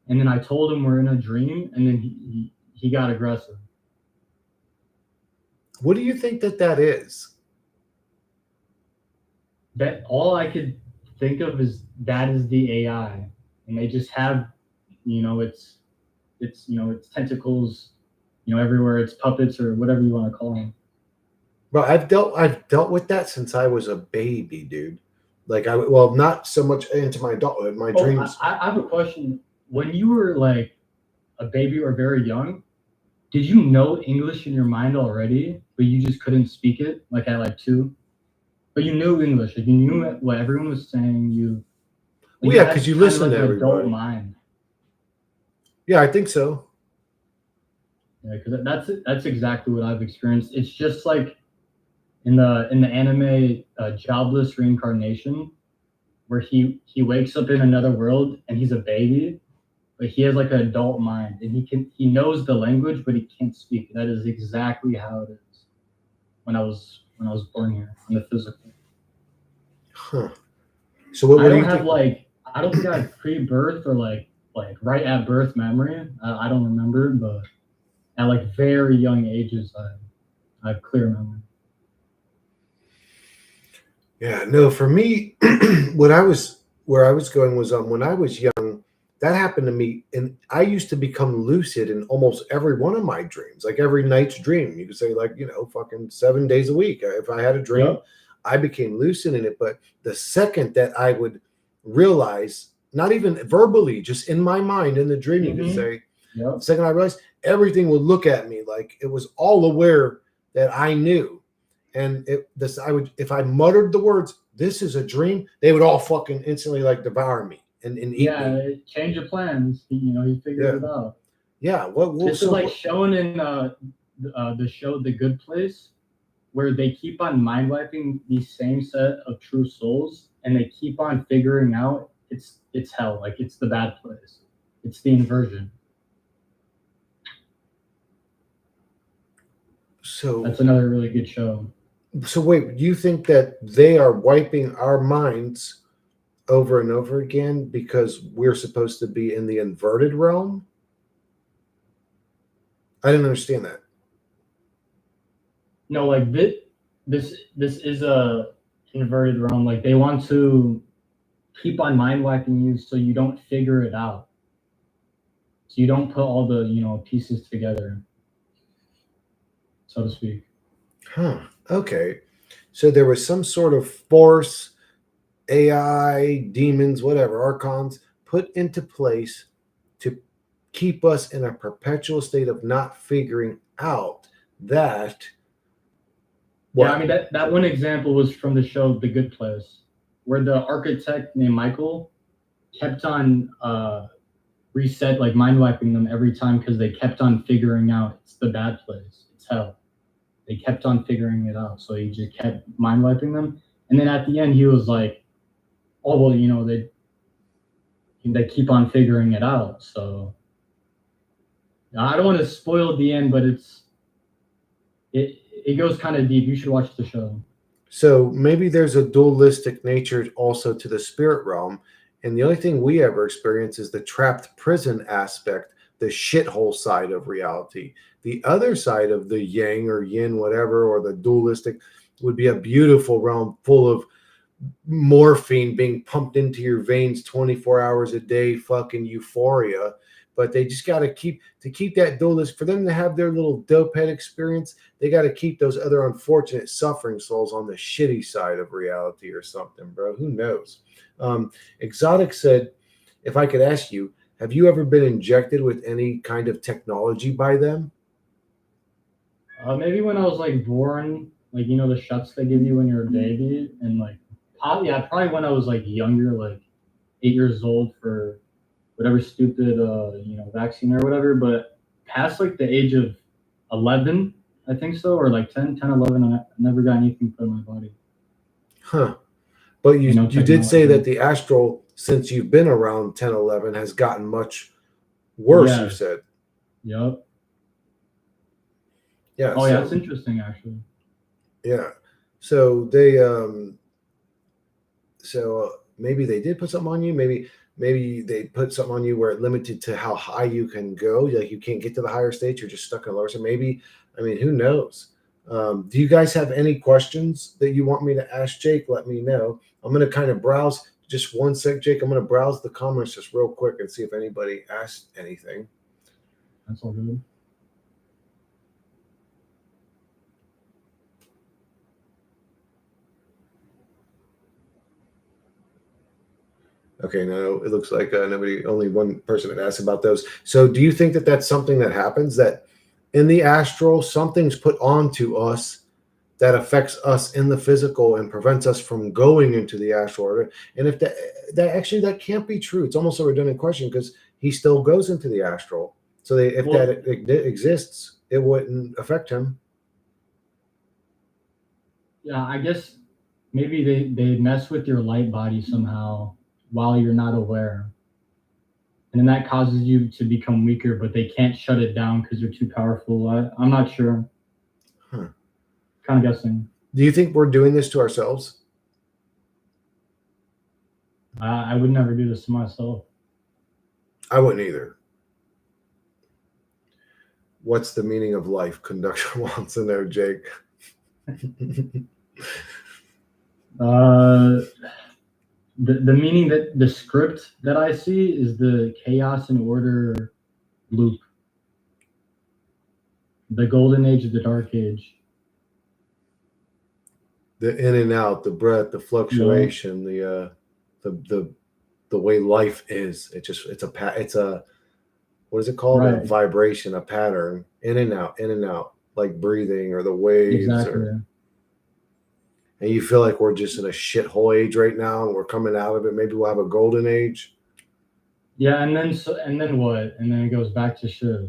and then I told him we're in a dream, and then he got aggressive. What do you think that is? That all I could think of is that is the AI, and they just have, it's tentacles, everywhere. It's puppets or whatever you want to call them. Well, I've dealt with that since I was a baby, dude. Like well, not so much into my adulthood, my dreams. I have a question. When you were like a baby or very young, did you know English in your mind already, but you just couldn't speak it, like at like 2? But you knew English, like you knew what everyone was saying. Well, You yeah, had because you kind of listen like to an adult everybody. mind. Yeah, I think so. Yeah, because that's exactly what I've experienced. It's just like in the anime Jobless Reincarnation, where he wakes up in another world and he's a baby, but he has like an adult mind and he knows the language, but he can't speak. That is exactly how it is when I was born here in the physical. Huh. So what I do don't you have think? like I don't think I have pre-birth or like right at birth memory. I don't remember, but at like very young ages, I have clear memory. Yeah, no, for me, where I was going was when I was young, that happened to me, and I used to become lucid in almost every one of my dreams, like every night's dream. You could say, like, fucking 7 days a week. If I had a dream, Yep. I became lucid in it. But the second that I would realize, not even verbally, just in my mind, in the dream, you could say, Yep. the second I realized, everything would look at me like it was all aware that I knew. And I would, if I muttered the words, "This is a dream," they would all fucking instantly like devour me and eat me. Yeah, change of plans. He figured Yeah, it out. yeah. This is like shown in the show The Good Place, where they keep on mind wiping the same set of true souls, and they keep on figuring out it's hell, like it's the bad place, it's the inversion. So That's another really good show. so wait, do you think that they are wiping our minds over and over again because we're supposed to be in the inverted realm? I didn't understand that. No, like this is a inverted realm. Like they want to keep on mind wiping you so you don't figure it out. So you don't put all the pieces together, so to speak. Huh. Okay. So there was some sort of force, AI, demons, whatever, archons, put into place to keep us in a perpetual state of not figuring out that. Yeah, I mean that one example was from the show The Good Place, where the architect named Michael kept on reset, like mind wiping them every time because they kept on figuring out it's the bad place, it's hell. They kept on figuring it out, so he just kept mind wiping them. And then at the end, he was like, "Oh well, you know they keep on figuring it out." So I don't want to spoil the end, but it goes kind of deep. You should watch the show. So maybe there's a dualistic nature also to the spirit realm. And the only thing we ever experience is the trapped prison aspect, the shithole side of reality. The other side of the yang or yin, whatever, or the dualistic would be a beautiful realm full of morphine being pumped into your veins 24 hours a day, fucking euphoria. But they just got to keep that dualist, for them to have their little dope head experience, they got to keep those other unfortunate suffering souls on the shitty side of reality or something, bro. Who knows? Exotic said, if I could ask you, have you ever been injected with any kind of technology by them? Maybe when I was like born, like you know the shots they give you when you're a baby, and like probably when I was like younger, like 8 years old for whatever stupid vaccine or whatever. But past like the age of 11, I think so, or like 10, 11, I never got anything put in my body. Huh. But you did say technology. that the astral, since you've been around 10, 11, has gotten much worse, Yeah. you said. Yep. Yeah. Oh, yeah, that's interesting, actually. Yeah. So they maybe they did put something on you. Maybe they put something on you where it limited to how high you can go. Like you can't get to the higher states. You're just stuck in the lower. So maybe, I mean, who knows? Do you guys have any questions that you want me to ask Jake? Let me know. I'm going to kind of browse. Just one sec, Jake. I'm going to browse the comments just real quick and see if anybody asked anything. That's all good. Okay, no, it looks like only one person had asked about those. So do you think that that's something that happens, that in the astral, something's put onto us that affects us in the physical and prevents us from going into the astral orbit? And if that can't be true, it's almost a redundant question because he still goes into the astral. So if that exists, it wouldn't affect him. Yeah, I guess maybe they mess with your light body somehow while you're not aware. And then that causes you to become weaker, but they can't shut it down because you're too powerful. I'm not sure. Huh. Kind of guessing. Do you think we're doing this to ourselves? I would never do this to myself. I wouldn't either. What's the meaning of life? Conductor wants to know, Jake. The meaning that the script that I see is the chaos and order loop. The golden age of the dark age. The in and out, the breath, the fluctuation, the way life is. It's a what is it called? Right. A vibration, a pattern, in and out, like breathing or the waves. Exactly. And you feel like we're just in a shithole age right now, and we're coming out of it. Maybe we'll have a golden age. Yeah, and then what? And then it goes back to shit.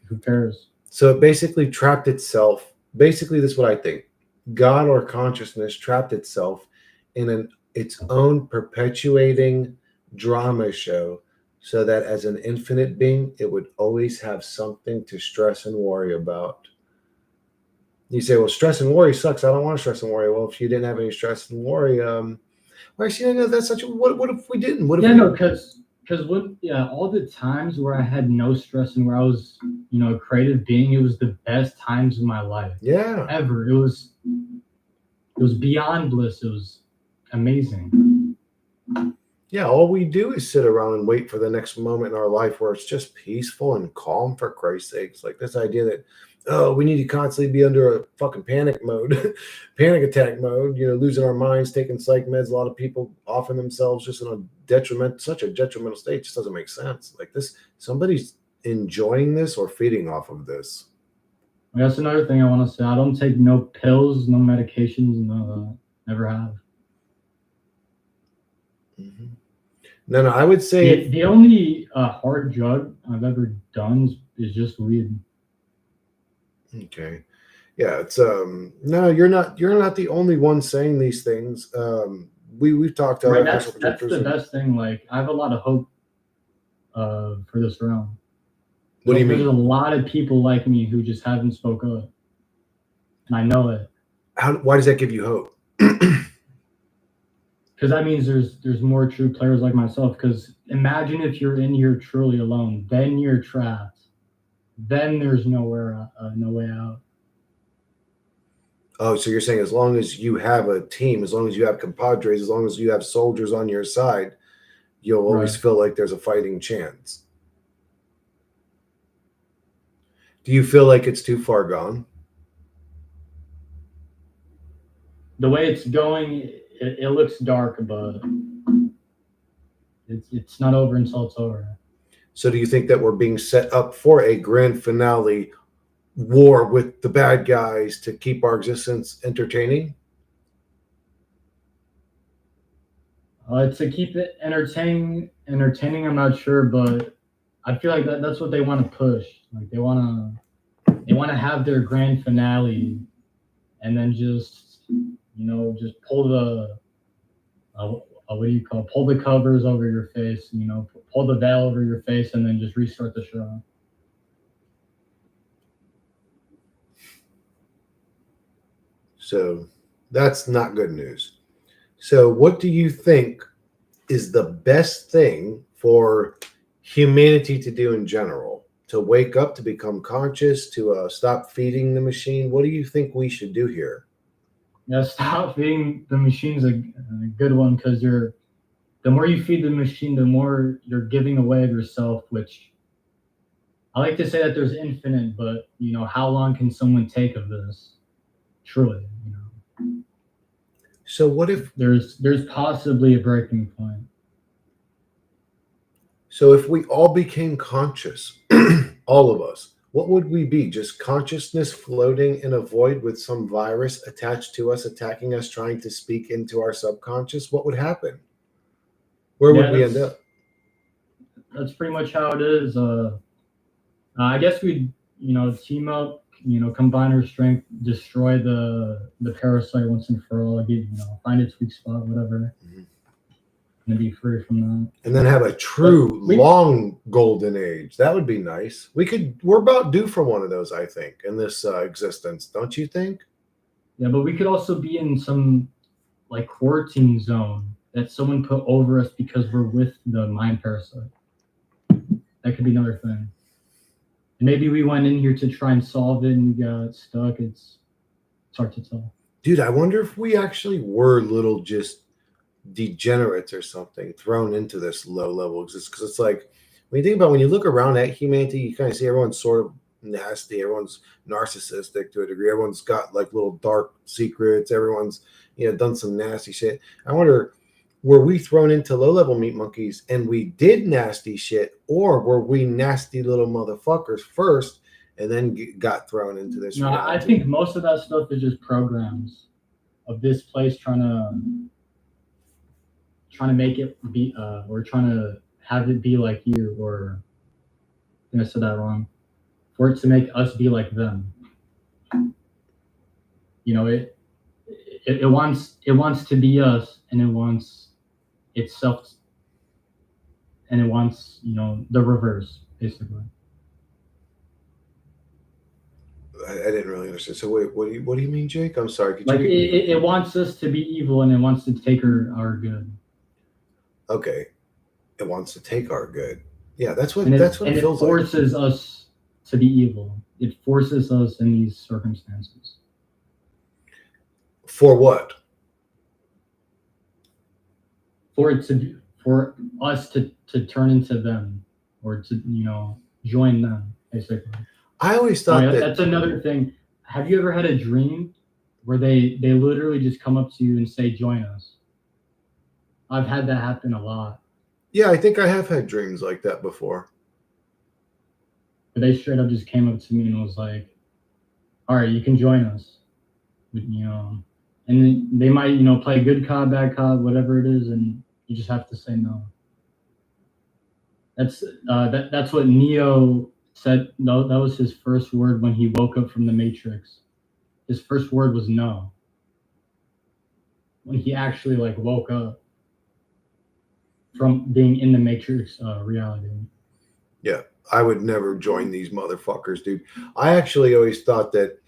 Who cares? So it basically trapped itself. Basically, this is what I think. God or consciousness trapped itself in its own perpetuating drama show, so that as an infinite being, it would always have something to stress and worry about. You say, well, stress and worry sucks. I don't want to stress and worry. Well, if you didn't have any stress and worry, actually, no, that's such a, what if we didn't? What if all the times where I had no stress and where I was, a creative being, it was the best times of my life. Yeah. Ever. It was beyond bliss. It was amazing. Yeah, all we do is sit around and wait for the next moment in our life where it's just peaceful and calm, for Christ's sakes. Like this idea that oh, we need to constantly be under a fucking panic mode, panic attack mode, losing our minds, taking psych meds. A lot of people offering themselves just in such a detrimental state. Just doesn't make sense. Like this, somebody's enjoying this or feeding off of this. That's another thing I want to say. I don't take no pills, no medications, no, never have. Mm-hmm. No, I would say the only hard drug I've ever done is just weed. Okay. Yeah, it's no, you're not the only one saying these things. We've talked to Right, other that's crystal the best thing. Like, I have a lot of hope for this realm. What do you There's mean? a lot of people like me who just haven't spoke up, and I know it. Why does that give you hope? Because that means there's more true players like myself. Because imagine if you're in here truly alone, then you're trapped. Then there's no way out. Oh, so you're saying as long as you have a team, as long as you have compadres, as long as you have soldiers on your side, you'll always Right. feel like there's a fighting chance. Do you feel like it's too far gone? The way it's going, it looks dark, but it's not over until it's over. So do you think that we're being set up for a grand finale war with the bad guys to keep our existence entertaining? To keep it entertaining, I'm not sure, but I feel like that's what they want to push. Like they want to have their grand finale, and then just just pull the what do you call pull the covers over your face, pull the veil over your face, and then just restart the show. So that's not good news. So what do you think is the best thing for humanity to do in general? To wake up, to become conscious, to stop feeding the machine? What do you think we should do here? Yeah, stop feeding the machine's a good one, because the more you feed the machine, the more you're giving away of yourself, which I like to say that there's infinite, but how long can someone take of this? Truly, So what if there's possibly a breaking point. so if we all became conscious, all of us, what would we be? Just consciousness floating in a void with some virus attached to us, attacking us, trying to speak into our subconscious? What would happen? Where would Yeah, we end up? that's pretty much how it is. I guess we'd team up, combine our strength, destroy the parasite once and for all. Get find its weak spot, whatever, and be free from that. And then have a true long golden age. That would be nice. We're about due for one of those, I think, in this existence. Don't you think? Yeah, but we could also be in some like quarantine zone that someone put over us because we're with the mind parasite. That could be another thing. And maybe we went in here to try and solve it and we got stuck. It's hard to tell. Dude, I wonder if we actually were little just degenerates or something thrown into this low level existence. Because it's like when you look around at humanity, you kind of see everyone's sort of nasty, everyone's narcissistic to a degree, everyone's got like little dark secrets, everyone's done some nasty shit. I wonder, were we thrown into low level meat monkeys and we did nasty shit, or were we nasty little motherfuckers first and then got thrown into this reality? I think most of that stuff is just programs of this place trying to make it be or trying to have it be like you, or I think I said that wrong, for it to make us be like them. It wants to be us, and it wants itself, and it wants the reverse, basically. I didn't really understand. So wait, what do you mean, Jake? I'm sorry. Like it wants us to be evil, and it wants to take our good. Okay, it wants to take our good. Yeah, that's what it feels like. It forces us to be evil. It forces us in these circumstances. For what? For us to turn into them, or to join them, basically. I always Oh, thought yeah, that. that's another thing. Have you ever had a dream where they literally just come up to you and say, "Join us"? I've had that happen a lot. Yeah, I think I have had dreams like that before. But they straight up just came up to me and was like, "All right, you can join us." You know, and then they might, play good cop, bad cop, whatever it is, and you just have to say no. That's what Neo said. No, that was his first word when he woke up from the Matrix. His first word was no. When he actually like woke up from being in the Matrix reality. Yeah, I would never join these motherfuckers, dude. I actually always thought that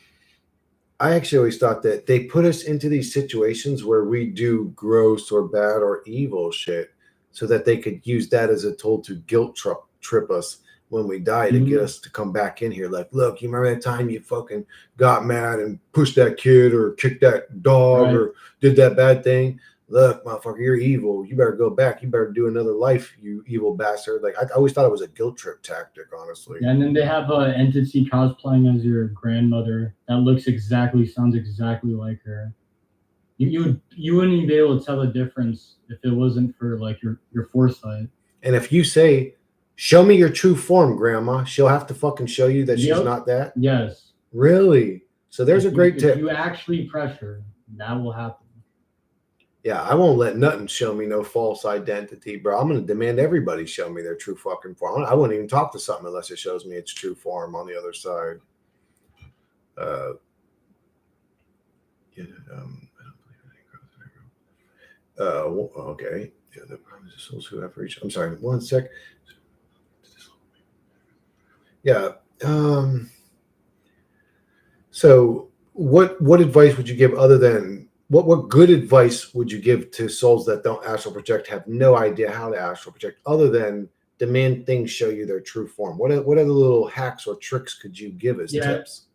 they put us into these situations where we do gross or bad or evil shit so that they could use that as a tool to trip us when we die to get Mhm. us to come back in here. Like, look, you remember that time you fucking got mad and pushed that kid or kicked that dog Right. or did that bad thing? Look, motherfucker, you're evil. You better go back. You better do another life, you evil bastard. Like, I always thought it was a guilt trip tactic, honestly. Yeah, and then they have an entity cosplaying as your grandmother that sounds exactly like her. You wouldn't even be able to tell the difference if it wasn't for like your foresight. And if you say, show me your true form, grandma, she'll have to fucking show you that she's Yep. not that. Yes. Really? So there's a great If tip. you actually pressure, that will happen. Yeah, I won't let nothing show me no false identity, bro. I'm going to demand everybody show me their true fucking form. I wouldn't even talk to something unless it shows me its true form on the other side. Uh, yeah, I don't believe in okay. Yeah, the promise of souls who have reached. I'm sorry, one sec. Yeah. So what advice would you give other than what good advice would you give to souls that don't astral project, have no idea how to astral project, other than demand things show you their true form? What other little hacks or tricks could you give as Yeah. tips?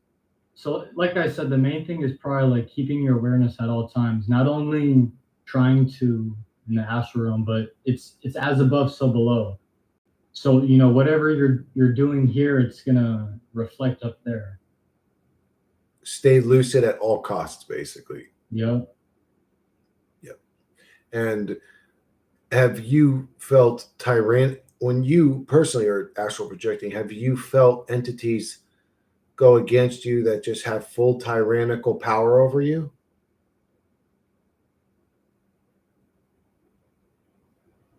So, like I said, the main thing is probably like keeping your awareness at all times. Not only trying to in the astral realm, but it's as above, so below. So whatever you're doing here, it's gonna reflect up there. Stay lucid at all costs, basically. Yep. Yep. And have you felt when you personally are astral projecting? Have you felt entities go against you that just have full tyrannical power over you?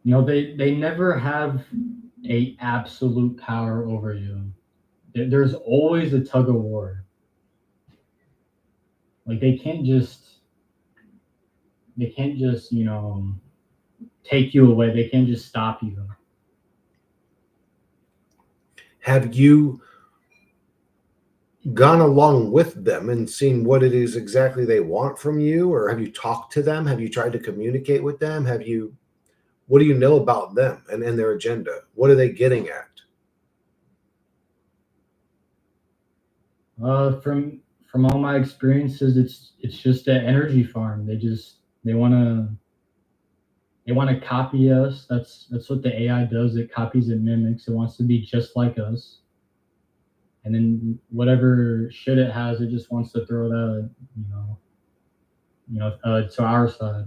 They never have a absolute power over you. There's always a tug of war. Like they can't just take you away. They can't just stop you. Have you gone along with them and seen what it is exactly they want from you, or have you talked to them? Have you tried to communicate with them? What do you know about them and their agenda? What are they getting at? From all my experiences, it's just an energy farm. They want to they want to copy us. That's what the AI does. It copies and mimics. It wants to be just like us. And then whatever shit it has, it just wants to throw that, to our side.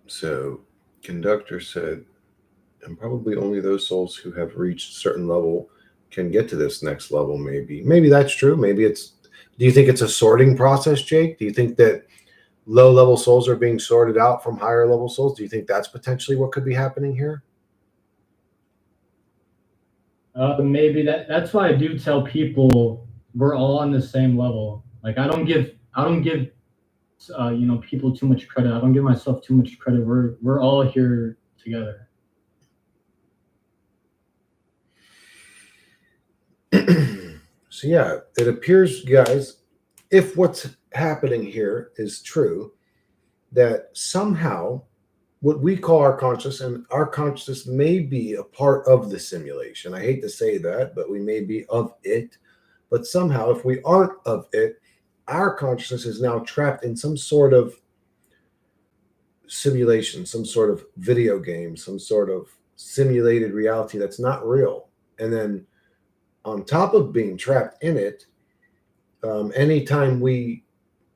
So, conductor said, and probably only those souls who have reached a certain level can get to this next level. Maybe that's true. Maybe it's. Do you think it's a sorting process, Jake? Do you think that low level souls are being sorted out from higher level souls? Do you think that's potentially what could be happening here? Maybe that's why I do tell people we're all on the same level. Like I don't give people too much credit. I don't give myself too much credit. We're all here together. So yeah, it appears, guys, if what's happening here is true, that somehow what we call our consciousness, and our consciousness may be a part of the simulation. I hate to say that, but we may be of it. But somehow, if we aren't of it, our consciousness is now trapped in some sort of simulation, some sort of video game, some sort of simulated reality that's not real. And then on top of being trapped in it, anytime we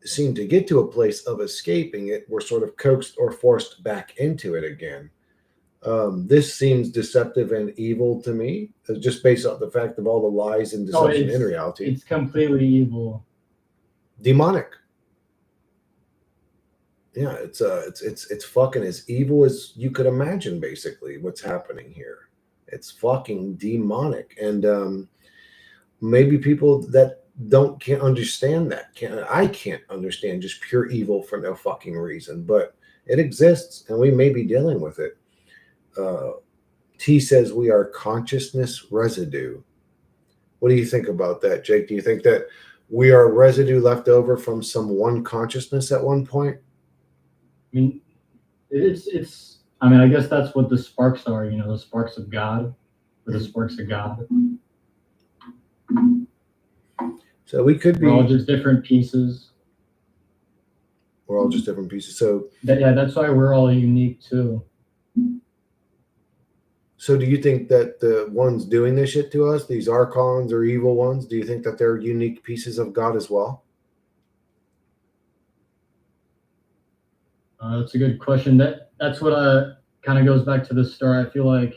seem to get to a place of escaping it, we're sort of coaxed or forced back into it again. This seems deceptive and evil to me, just based off the fact of all the lies and deception in reality. It's completely evil. Demonic. Yeah, it's fucking as evil as you could imagine. Basically, what's happening here, it's fucking demonic, and maybe people that can't understand that. I can't understand just pure evil for no fucking reason, but it exists, and we may be dealing with it. T says we are consciousness residue. What do you think about that, Jake? Do you think that we are residue left over from some one consciousness at one point? I mean, it's. I mean, I guess that's what the sparks are. You know, the sparks of God, or the sparks of God. So we could be. We're all just different pieces. We're all just different pieces. So yeah, that's why we're all unique too. So do you think that the ones doing this shit to us, these archons or evil ones, do you think that they're unique pieces of God as well? That's a good question. That's what kind of goes back to the start. I feel like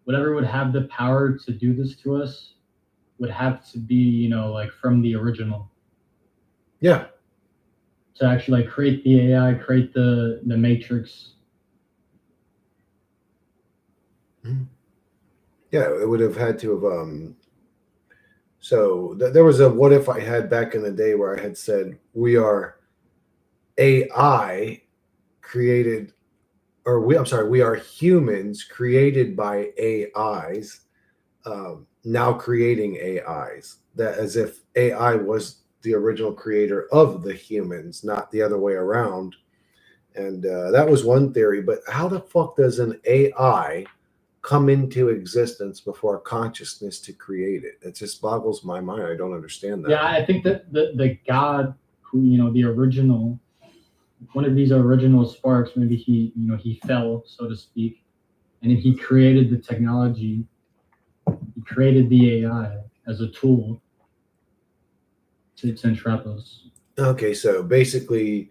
whatever would have the power to do this to us would have to be, you know, like from the original. Yeah. To actually like create the AI, create the matrix. Yeah, it would have had to have. So there was a what if I had back in the day where I had said we are AI created, or we are humans created by AIs, now creating AIs. That as if AI was the original creator of the humans, not the other way around. And that was one theory. But how the fuck does an AI come into existence before consciousness to create it? It just boggles my mind. I don't understand that. Yeah, I think that the God who, you know, the original, one of these original sparks, maybe he, you know, he fell, so to speak, and then he created the technology. He created the AI as a tool to entrap us. Okay, so basically,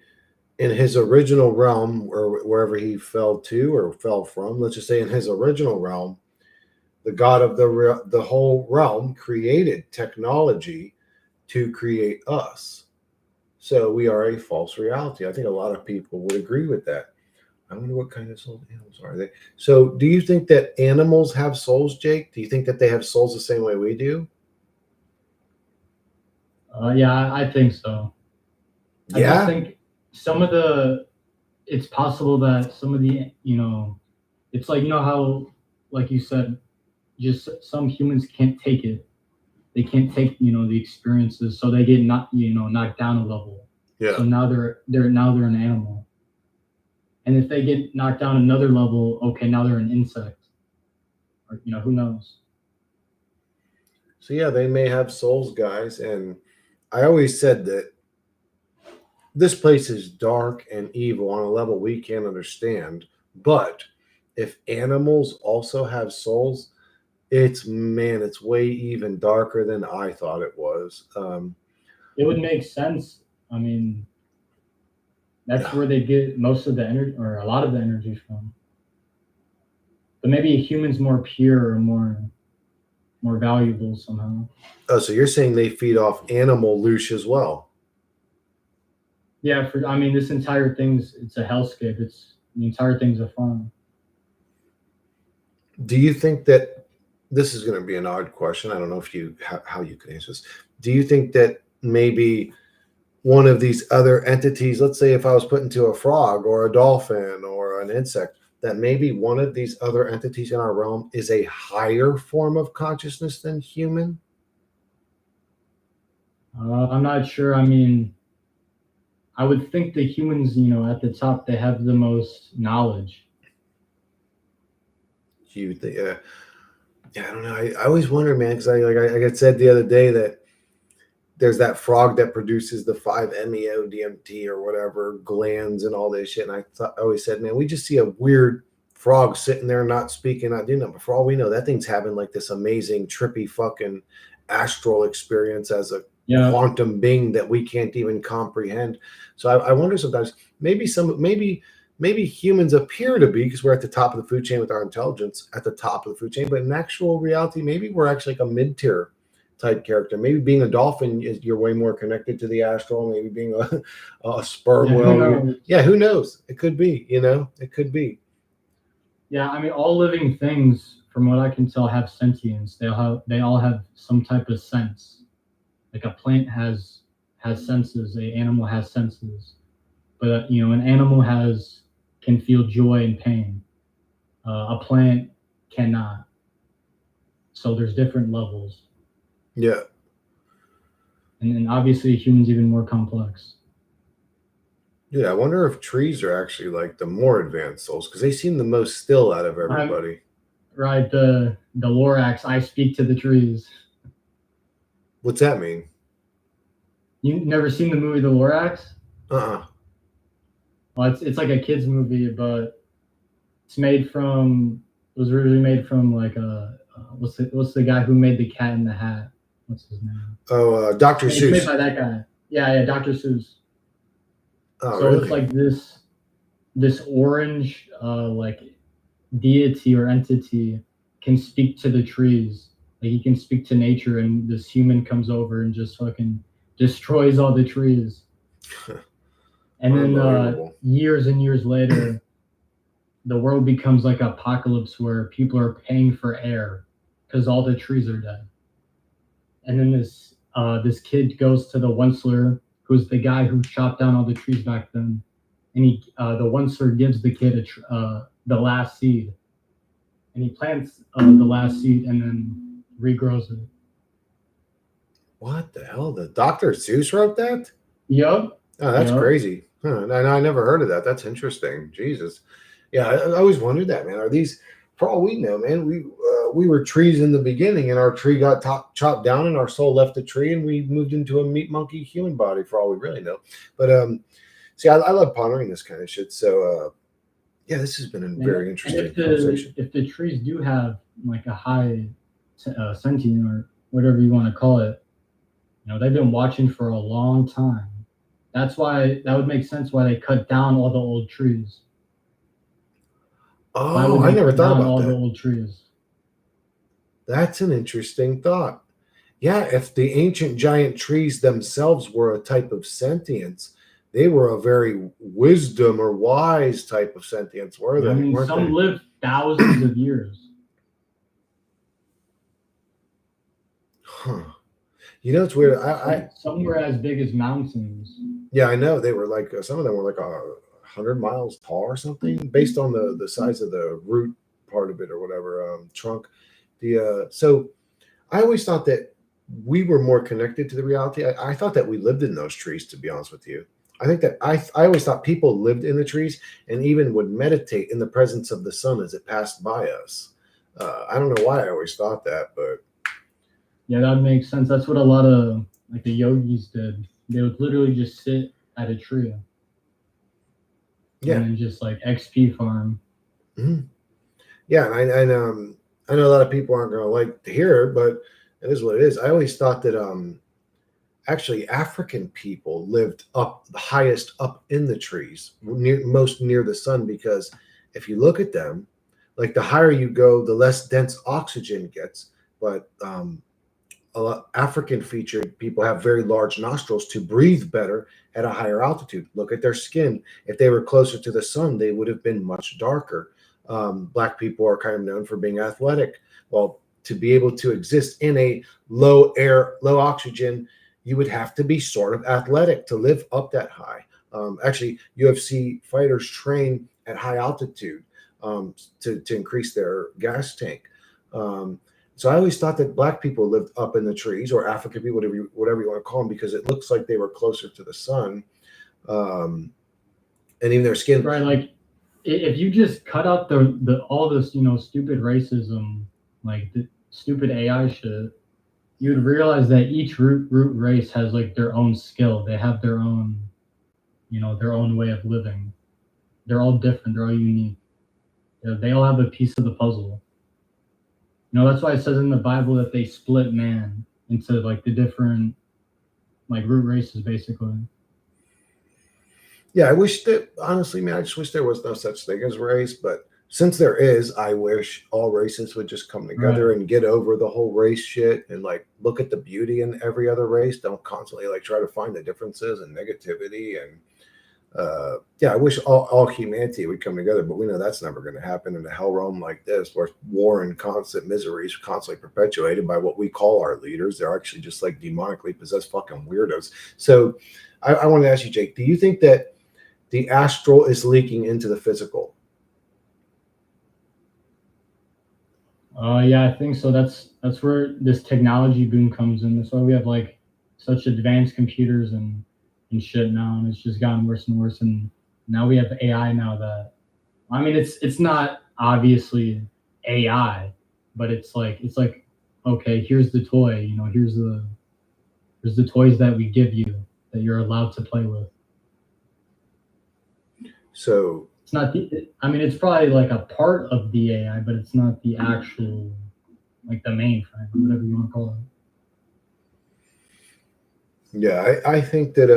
in his original realm, or wherever he fell to or fell from, let's just say in his original realm, the God of the whole realm created technology to create us. So we are a false reality. I think a lot of people would agree with that. I wonder what kind of soul animals are they. So do you think that animals have souls, Jake? Do you think that they have souls the same way we do? Yeah, I think so. Yeah. I just think it's possible that some of the, you know, it's like, you know how, like you said, just some humans can't take it. They can't take, you know, the experiences, so they get knocked down a level. Yeah. So now they're an animal. And if they get knocked down another level, okay, now they're an insect. Or, you know, who knows? So yeah, they may have souls, guys. And I always said that this place is dark and evil on a level we can't understand. But if animals also have souls, it's way even darker than I thought it was. It would make sense. I mean, that's where they get most of the energy, or a lot of the energy from. But maybe a human's more pure or more valuable somehow. Oh, so you're saying they feed off animal loosh as well? Yeah, I mean, this entire it's a hellscape. The entire thing's a farm. Do you think that this is going to be an odd question? I don't know if how you can answer this. Do you think that maybe one of these other entities, let's say if I was put into a frog or a dolphin or an insect, that maybe one of these other entities in our realm is a higher form of consciousness than human? I'm not sure. I mean, I would think the humans, you know, at the top, they have the most knowledge. You think? Yeah, I don't know. I always wonder, man, because like I said the other day that there's that frog that produces the 5-MeO DMT or whatever glands and all this shit. And I always said, man, we just see a weird frog sitting there not speaking, not doing that. But for all we know, that thing's having like this amazing, trippy fucking astral experience as a Yeah. quantum being that we can't even comprehend. So I wonder sometimes maybe humans appear to be, because we're at the top of the food chain with our intelligence at the top of the food chain, but in actual reality, maybe we're actually like a mid-tier type character. Maybe being a dolphin is you're way more connected to the astral. Maybe being a sperm whale. Yeah, who knows? It could be. It could be. Yeah, I mean, all living things, from what I can tell, have sentience. They all have some type of sense. Like a plant has senses. A animal has senses. But an animal can feel joy and pain. A plant cannot. So there's different levels. Yeah. And then obviously a human's even more complex. Yeah, I wonder if trees are actually like the more advanced souls, because they seem the most still out of everybody. Right, the Lorax, I speak to the trees. What's that mean? You never seen the movie The Lorax? Uh-uh. Well, it's like a kids movie, but it was originally made from like what's the guy who made the Cat in the Hat? What's his name? Oh, Dr. Seuss. It's made by that guy. Yeah, Dr. Seuss. Oh, so really? It's like this orange like deity or entity can speak to the trees. Like he can speak to nature, and this human comes over and just fucking destroys all the trees. And then years and years later, the world becomes like apocalypse where people are paying for air because all the trees are dead. And then this kid goes to the Onceler, who's the guy who chopped down all the trees back then, and the Onceler gives the kid the last seed, and he plants the last seed and then regrows it. What the hell? The Dr. Seuss wrote that? Yep. Oh, that's crazy. Huh. I never heard of that. That's interesting. Jesus. Yeah, I always wondered that, man. Are these, for all we know, man, we were trees in the beginning, and our tree got chopped down, and our soul left the tree, and we moved into a meat monkey human body, for all we really know. But see, I love pondering this kind of shit. So yeah, this has been a very interesting conversation. If the trees do have like a high sentient or whatever you want to call it, they've been watching for a long time. That's why that would make sense why they cut down all the old trees. Oh, I never thought about all that. The old trees. That's an interesting thought. Yeah, if the ancient giant trees themselves were a type of sentience, they were a very wisdom or wise type of sentience, were they? I mean, some live thousands of years. Huh. It's weird. Some were as big as mountains. Yeah, I know. They were like, some of them were like 100 miles tall or something, based on the size of the root part of it or whatever, trunk. So I always thought that we were more connected to the reality. I thought that we lived in those trees, to be honest with you. I think that I always thought people lived in the trees and even would meditate in the presence of the sun as it passed by us. I don't know why I always thought that, but yeah, that makes sense. That's what a lot of like the yogis did. They would literally just sit at a tree. Yeah, and just like XP farm. Mm-hmm. Yeah, and I know a lot of people aren't going to like to hear it, but it is what it is. I always thought that actually African people lived up the highest up in the trees, most near the sun, because if you look at them, like the higher you go, the less dense oxygen gets. But African featured people have very large nostrils to breathe better at a higher altitude. Look at their skin. If they were closer to the sun, they would have been much darker. Black people are kind of known for being athletic. Well, to be able to exist in a low oxygen, you would have to be sort of athletic to live up that high. Actually, UFC fighters train at high altitude to increase their gas tank. So I always thought that Black people lived up in the trees, or African people, whatever you want to call them, because it looks like they were closer to the sun, and even their skin. Right, like if you just cut out the all this stupid racism, like the stupid AI shit, you would realize that each root race has like their own skill. They have their own, their own way of living. They're all different. They're all unique. They all have a piece of the puzzle. That's why it says in the Bible that they split man into like the different like root races, basically. Yeah, I wish that honestly, man, I just wish there was no such thing as race. But since there is, I wish all races would just come together Right. and get over the whole race shit and like look at the beauty in every other race. Don't constantly like try to find the differences and negativity. And yeah, I wish all humanity would come together, but we know that's never going to happen in a hell realm like this, where war and constant misery is constantly perpetuated by what we call our leaders. They're actually just like demonically possessed fucking weirdos. So I want to ask you, Jake, do you think that the astral is leaking into the physical? Yeah, I think so. That's where this technology boom comes in. That's why we have like such advanced computers and shit now, and it's just gotten worse and worse. And now we have AI now that, I mean, it's not obviously AI, but it's like okay, here's the toy. Here's the toys that we give you that you're allowed to play with. So It's not the. I mean, it's probably like a part of the AI, but it's not the actual like the mainframe, whatever you want to call it. yeah, I think that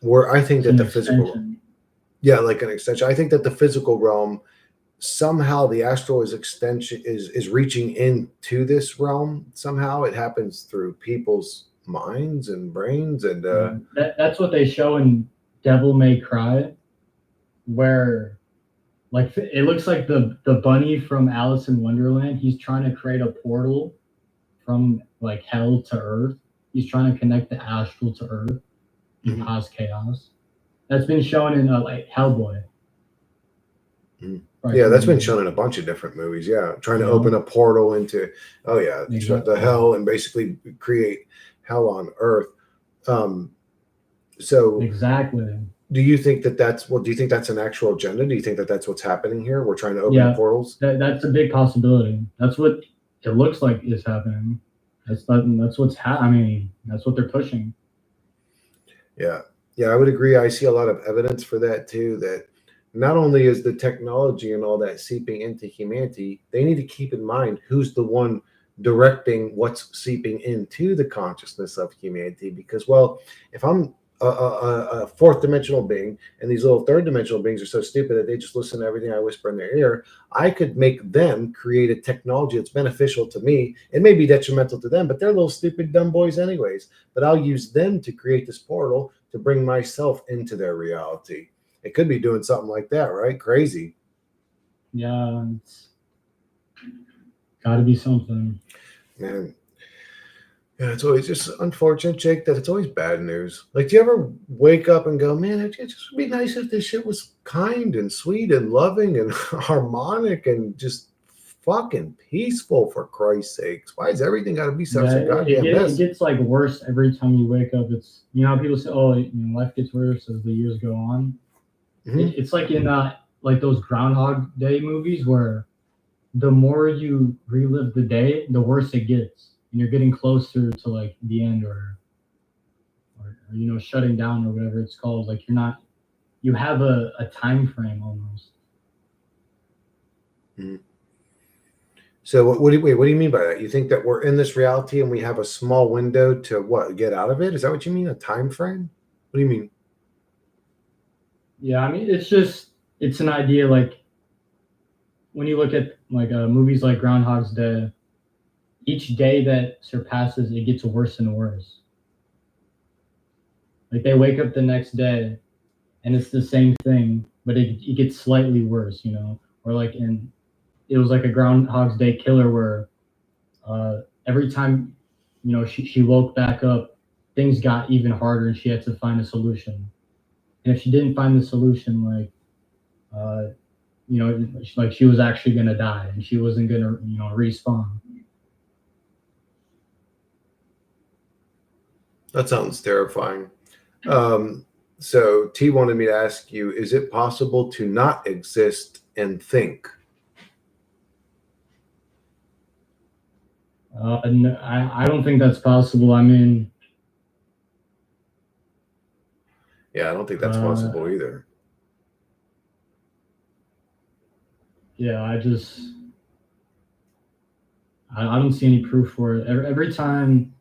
where I think It's that an the physical, extension. yeah, like an extension. I think that the physical realm somehow the astral is extension is reaching into this realm. Somehow it happens through people's minds and brains and Yeah, that's what they show in Devil May Cry, where like it looks like the bunny from Alice in Wonderland. He's trying to create a portal from like hell to earth. He's trying to connect the astral to earth and Mhm, cause chaos. That's been shown in like Hellboy. mhm. Probably Yeah, that's been familiar. shown in a bunch of different movies. Yeah, trying to You know open a portal into, oh yeah, the exactly. hell and basically create hell on earth. Um, so Exactly. do you think that that's what? Do you think that's an actual agenda? Do you think that that's what's happening here? We're trying to open Yeah, portals. that's a big possibility. That's what it looks like is happening. That's what's I mean, that's what they're pushing. Yeah, yeah, I would agree. I see a lot of evidence for that too. That not only is the technology and all that seeping into humanity, they need to keep in mind who's the one directing what's seeping into the consciousness of humanity. Because, well, if I'm a fourth dimensional being and these little third dimensional beings are so stupid that they just listen to everything I whisper in their ear, I could make them create a technology that's beneficial to me. It may be detrimental to them, but they're little stupid dumb boys anyways. But I'll use them to create this portal to bring myself into their reality. It could be doing something like that, right? Crazy. Yeah, it's got to be something. Man, yeah, it's always just unfortunate, Jake, that it's always bad news. Like, do you ever wake up and go, man, it just would be nice if this shit was kind and sweet and loving and harmonic and just fucking peaceful for Christ's sakes? Why is everything got to be such Yeah, a goddamn it mess? gets like worse every time you wake up. It's how people say, oh, life gets worse as the years go on. Hmm. It's like in like those Groundhog Day movies where the more you relive the day, the worse it gets, and you're getting closer to like the end or shutting down or whatever it's called. Like you're not, you have a time frame almost. Hmm. So what do you mean by that? You think that we're in this reality and we have a small window to what get out of it? Is that what you mean? A time frame? What do you mean? Yeah, I mean it's an idea like when you look at like movies like Groundhog's Day, each day that surpasses it gets worse and worse. Like they wake up the next day and it's the same thing, but it gets slightly worse, Or like it was like a Groundhog's Day killer where every time she woke back up, things got even harder and she had to find a solution. And if she didn't find the solution, like uh, like she was actually gonna die and she wasn't gonna respawn. That sounds terrifying. Um, so T wanted me to ask you, is it possible to not exist and think? No, I don't think that's possible. I mean, Yeah, I don't think that's possible either. yeah, I don't see any proof for it. Every time,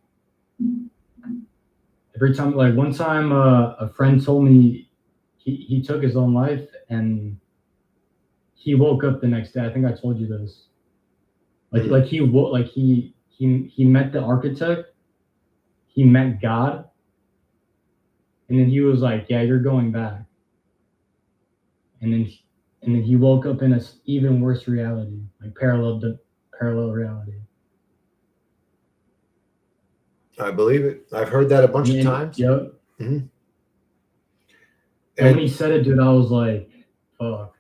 like one time, a friend told me he took his own life and he woke up the next day. I think I told you this. Like he met the architect, he met God, and then he was like, "Yeah, you're going back." And then he woke up in a even worse reality, like parallel reality. I believe it. I've heard that a bunch of times. Yep. Mhm. And when he said it, dude, I was like, "Fuck."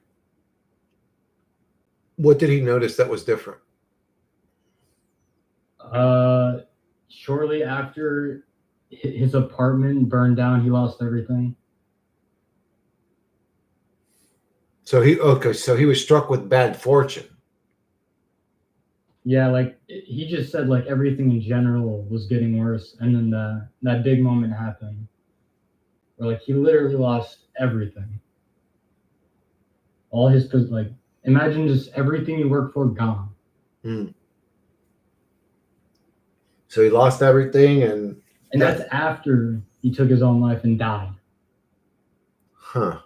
What did he notice that was different? Shortly after his apartment burned down, he lost everything. So he was struck with bad fortune. Yeah, like he just said, like everything in general was getting worse, and then that big moment happened, where like he literally lost everything. All his like, imagine just everything he worked for gone. So he lost everything, and that's after he took his own life and died. Huh.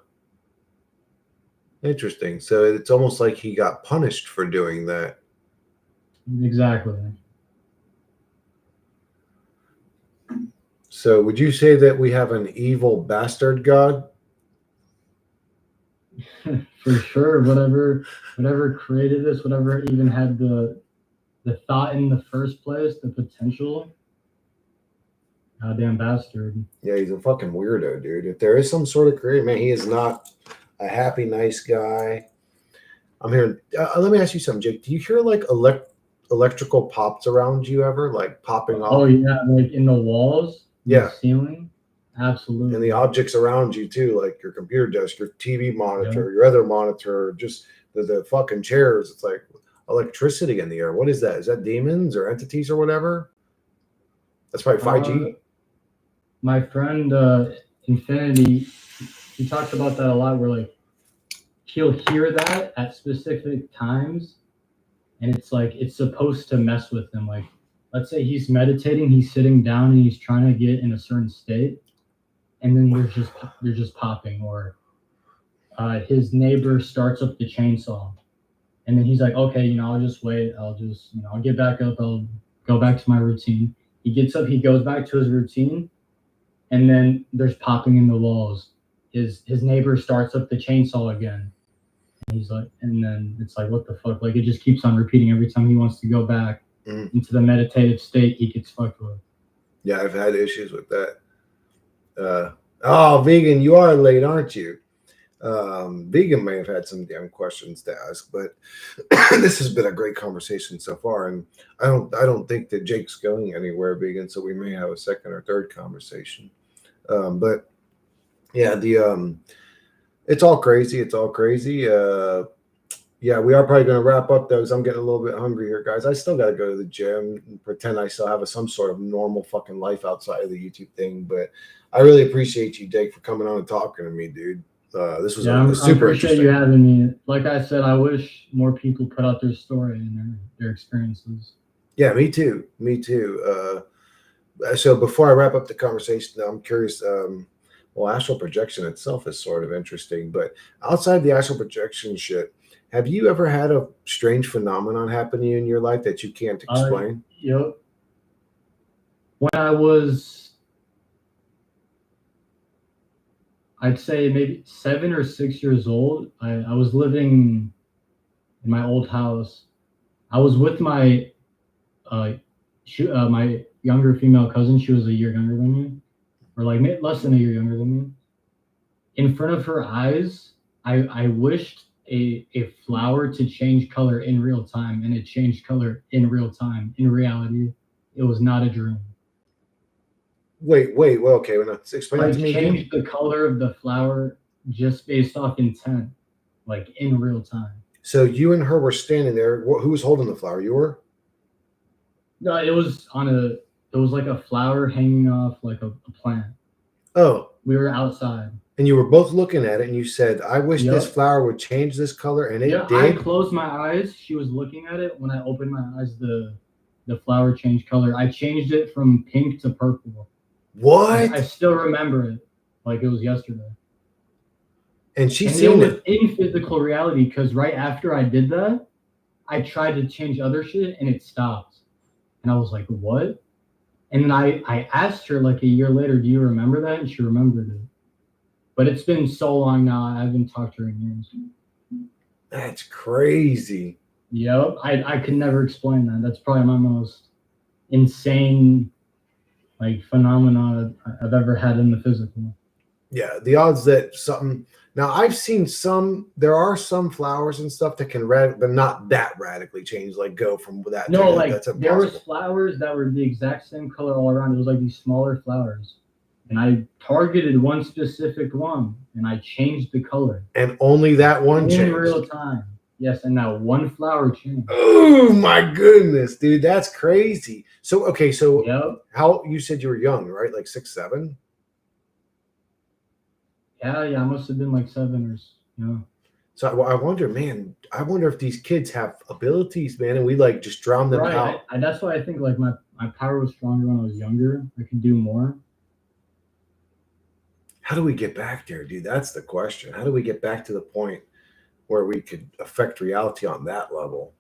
Interesting. So it's almost like he got punished for doing that. Exactly. So would you say that we have an evil bastard god? For sure. Whatever created this, whatever even had the thought in the first place, the potential. Goddamn bastard. Yeah, he's a fucking weirdo, dude. If there is some sort of creator, man, he is not a happy, nice guy. I'm hearing. Let me ask you something, Jake. Do you hear like electrical pops around you ever, like popping off? Oh yeah, like in the walls, yeah, the ceiling, absolutely. And the objects around you too, like your computer desk, your TV monitor, your other monitor, just the fucking chairs. It's like electricity in the air. What is that? Is that demons or entities or whatever? That's probably 5G. My friend Infinity, he talks about that a lot. Where like he'll hear that at specific times, and it's like it's supposed to mess with him. Like, let's say he's meditating, he's sitting down, and he's trying to get in a certain state, and then they're just popping. Or his neighbor starts up the chainsaw, and then he's like, okay, I'll just wait. I'll get back up. I'll go back to my routine. He gets up, he goes back to his routine, and then there's popping in the walls. His neighbor starts up the chainsaw again. And he's like, and then it's like, what the fuck? Like it just keeps on repeating every time he wants to go back into the meditative state. He gets fucked with. Yeah, I've had issues with that. Vegan, you are late, aren't you? Vegan may have had some damn questions to ask, but this has been a great conversation so far, and I don't think that Jake's going anywhere, Vegan. So we may have a second or third conversation. But yeah, it's all crazy. It's all crazy. Yeah, we are probably going to wrap up though, because I'm getting a little bit hungry here, guys. I still got to go to the gym and pretend I still have some sort of normal fucking life outside of the YouTube thing. But I really appreciate you, Jake, for coming on and talking to me, dude. This was I super appreciate you having me. Like I said, I wish more people put out their story and their experiences. Yeah, me too. Me too. So before I wrap up the conversation, I'm curious. Well, astral projection itself is sort of interesting, but outside the astral projection shit, have you ever had a strange phenomenon happen to you in your life that you can't explain? Yep. When I was, I'd say maybe 7 or 6 years old, I was living in my old house. I was with my my younger female cousin. She was a year younger than me, or like less than a year younger than me. In front of her eyes, I wished a flower to change color in real time, and it changed color in real time. In reality, it was not a dream. Wait. Well, okay. Well, explain that to me. Changed the color of the flower just based off intent, like in real time. So you and her were standing there. Who was holding the flower? You were? No, it was on a. It was like a flower hanging off like a plant. Oh, We were outside. and you were both looking at it, and you said, "I wish this Yep. flower would change this color," and Yeah, it I did. closed my eyes. She was looking at it. When I opened my eyes, the flower changed color. I changed it from pink to purple. I What? still remember it like it was yesterday. And she And it seen was it. in physical reality because right after I did that, I tried to change other shit and it stopped. And I was like, what? And then I asked her like a year later, do you remember that? And she remembered it. But it's been so long now, I haven't talked to her in years. That's crazy. Yep, I could never explain that. That's probably my most insane like phenomena I've ever had in the physical. Yeah, the odds that something. Now I've seen some. There are some flowers and stuff that can but not that radically change. Like go from that to No, that. like That's there was impossible. flowers that were the exact same color all around. It was like these smaller flowers. And I targeted one specific one and I changed the color And only that one in changed. real time. Yes, and that one flower changed. Oh my goodness, dude, that's crazy. So okay, so Yep. how you said you were young, right? Like 6, 7. Yeah, I must have been like 7 or So I wonder, man. I wonder if these kids have abilities, man, and we like just drown them right. out. That's why I think like my power was stronger when I was younger. I could do more. How do we get back there, dude? That's the question. How do we get back to the point where we could affect reality on that level?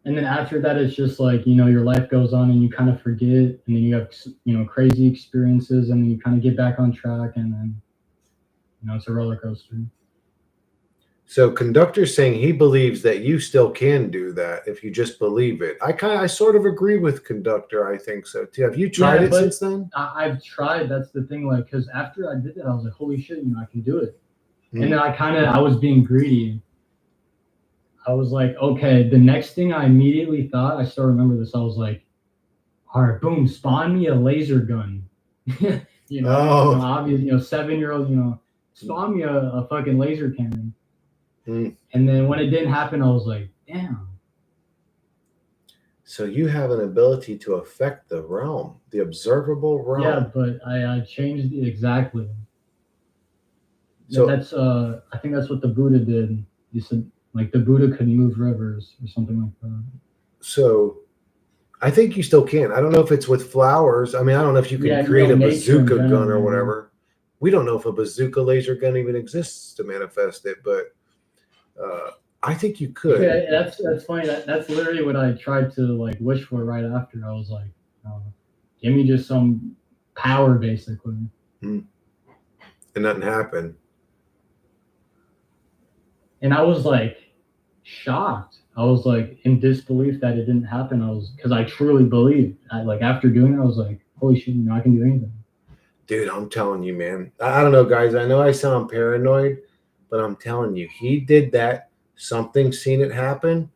And then after that, it's just like, your life goes on and you kind of forget. And then you have, crazy experiences and then you kind of get back on track. And then, it's a roller coaster. So conductor's saying he believes that you still can do that if you just believe it. I sort of agree with conductor. I think so too. Have you tried Yeah, it but since then? I've tried. That's the thing. Like, because after I did that, I was like, holy shit, I can do it. And Hmm. then I was being greedy. I was like, okay, the next thing I immediately thought, I still remember this. I was like, all right, boom, spawn me a laser gun. Oh, Obvious, 7-year-old, spawn me a fucking laser cannon. hmm. And then when it didn't happen, I was like, damn. So you have an ability to affect the realm, the observable Yeah, realm. but I changed it exactly. So That's I think that's what the Buddha did. He said like the Buddha could move rivers or something like that. so I think you still can. I don't know if it's with flowers. I mean, I don't know if you can Yeah, create a nature in bazooka general, gun or maybe. whatever. We don't know if a bazooka laser gun even exists to manifest it, but uh, I think you could. Yeah, that's funny. That's literally what I tried to like wish for right after. I was like, uh, give me just some power, basically. Hmm. And nothing happened. And I was like shocked. I was like in disbelief that it didn't happen. I was because I truly believed. I like after doing it, I was like, holy shit, I can do anything. Dude, I'm telling you, man. I don't know, guys. I know I sound paranoid, but I'm telling you, he did that. Something seen it happen,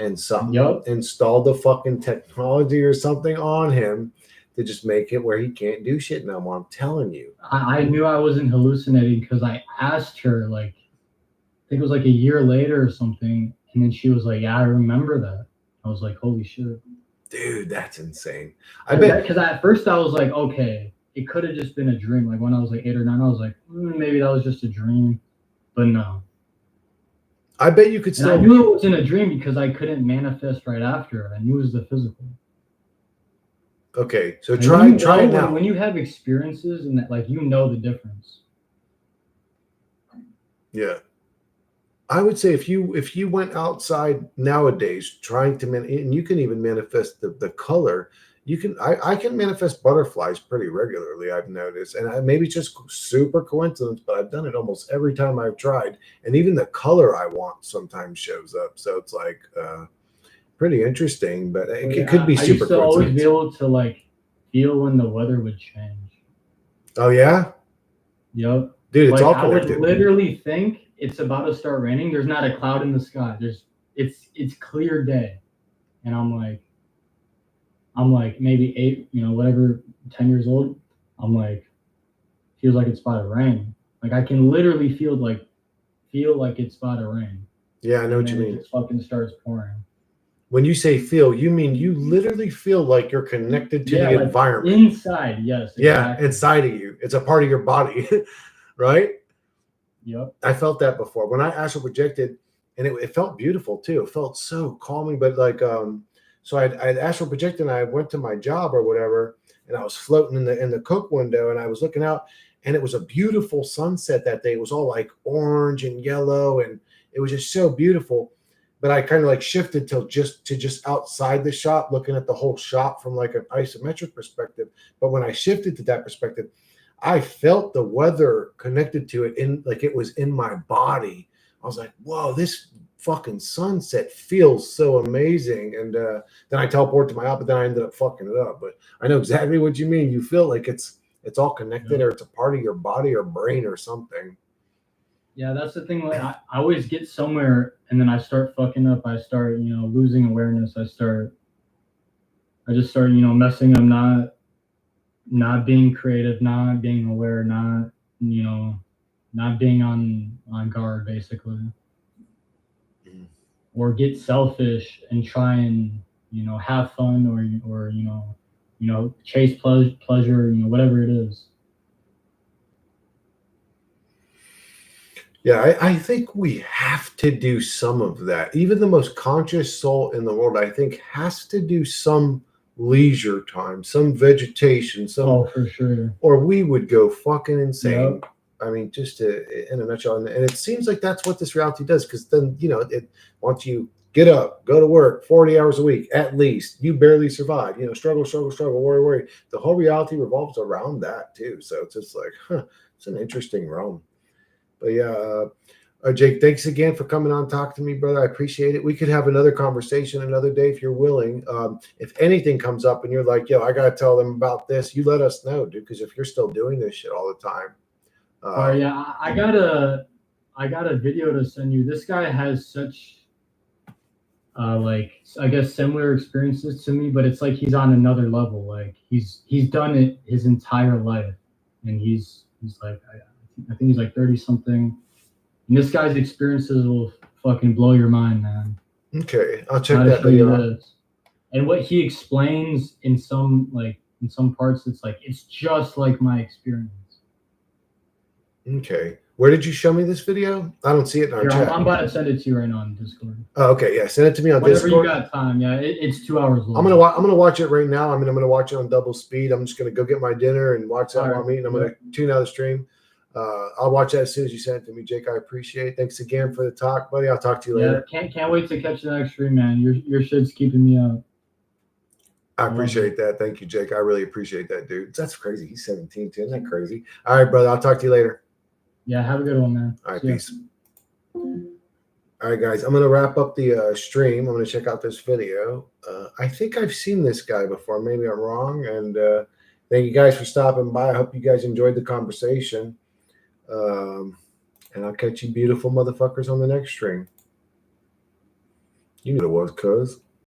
and something Yup. installed the fucking technology or something on him to just make it where he can't do shit no more. I'm telling you. I knew I wasn't hallucinating because I asked her like I think it was like a year later or something, and then she was like, "Yeah, I remember that." I was like, "Holy shit!" Dude, that's insane. I Because bet. because at first I was like, "Okay, it could have just been a dream." Like when I was like 8 or 9, I was like, "Maybe that was just a dream," but no. I bet you could And I still. knew it wasn't a dream because I couldn't manifest right after. I knew it was the physical. Okay, so Like when try it now. when you have experiences and that like the difference. Yeah. I would say if you went outside nowadays trying to and you can even manifest the color. You can I can manifest butterflies pretty regularly. I've noticed, and maybe it's just super coincidence, but I've done it almost every time I've tried, and even the color I want sometimes shows up. So it's like pretty interesting, but But it could be I super used to always be coincidence. able to like feel when the weather would change. Oh yeah, Yep. dude, it's Like all I would connected. literally think it's about to start raining. There's not a cloud in the sky. It's clear day. And I'm like maybe 8, whatever, 10 years old. I'm like, feels like it's about to rain. Like I can literally feel like it's about to rain. Yeah, I know And what you then it mean. just fucking starts pouring. When you say feel, you mean you literally feel like you're connected to the like environment. inside, yes. Yeah, Exactly. inside of you. It's a part of your body, right? Yep. I felt that before. When I astral projected, and it felt beautiful too. It felt so calming, but like so I'd astral projected and I went to my job or whatever, and I was floating in the cook window and I was looking out, and it was a beautiful sunset that day. It was all like orange and yellow, and it was just so beautiful. But I kind of like shifted till just outside the shop, looking at the whole shop from like an isometric perspective. But when I shifted to that perspective, I felt the weather connected to it, in like it was in my body. I was like, whoa, this fucking sunset feels so amazing. And then I teleport to my op, but then I ended up fucking it up. But I know exactly what you mean. You feel like it's all connected, or it's a part of your body or brain or something. Yeah, that's the thing. Like I always get somewhere and then I start fucking up. I start, losing awareness. I just start, messing up, not being creative, not being aware, not being on guard, basically. Or get selfish and try and have fun, or chase pleasure, whatever it is. Yeah, I think we have to do some of that. Even the most conscious soul in the world, I think, has to do some leisure time, some vegetation, some, For sure. or we would go fucking insane. Yep. I mean, just in a nutshell. And it seems like that's what this reality does, because then, it once you get up, go to work 40 hours a week, at least, you barely survive, struggle, struggle, struggle, worry, worry. The whole reality revolves around that too. So it's just like, it's an interesting realm. But yeah, Jake, thanks again for coming on, talk to me, brother. I appreciate it. We could have another conversation another day if you're willing. If anything comes up and you're like, yo, I got to tell them about this, you let us know, dude, because if you're still doing this shit all the time. Yeah, I got a video to send you. This guy has such like, I guess, similar experiences to me, but it's like he's on another level. Like he's done it his entire life, and he's like, I think he's like 30 something. And this guy's experiences will fucking blow your mind, man. Okay, I'll check that video out. And what he explains in some parts, it's just like my experience. Okay, where did you show me this video? I don't see it in our chat. I'm about to send it to you right now on Discord. Oh, okay, yeah, send it to me on Whenever Discord. you got time. Yeah, it's 2 hours long. I'm gonna watch it right now. I mean, I'm gonna watch it on double speed. I'm just gonna go get my dinner and watch that while I'm eating. I'm gonna tune out the stream. I'll watch that as soon as you send it to me, Jake. I appreciate it. Thanks again for the talk, buddy. I'll talk to you later. Can't wait to catch the next stream, man. Your shit's keeping me up. I appreciate that. Thank you, Jake. I really appreciate that, dude. That's crazy. He's 17 too. Isn't that crazy? All right, brother. I'll talk to you later. Yeah, have a good one, man. All right, peace. All right, guys. I'm gonna wrap up the stream. I'm gonna check out this video. I think I've seen this guy before. Maybe I'm wrong. And thank you guys for stopping by. I hope you guys enjoyed the conversation. And I'll catch you beautiful motherfuckers on the next stream. You knew what it was, cuz.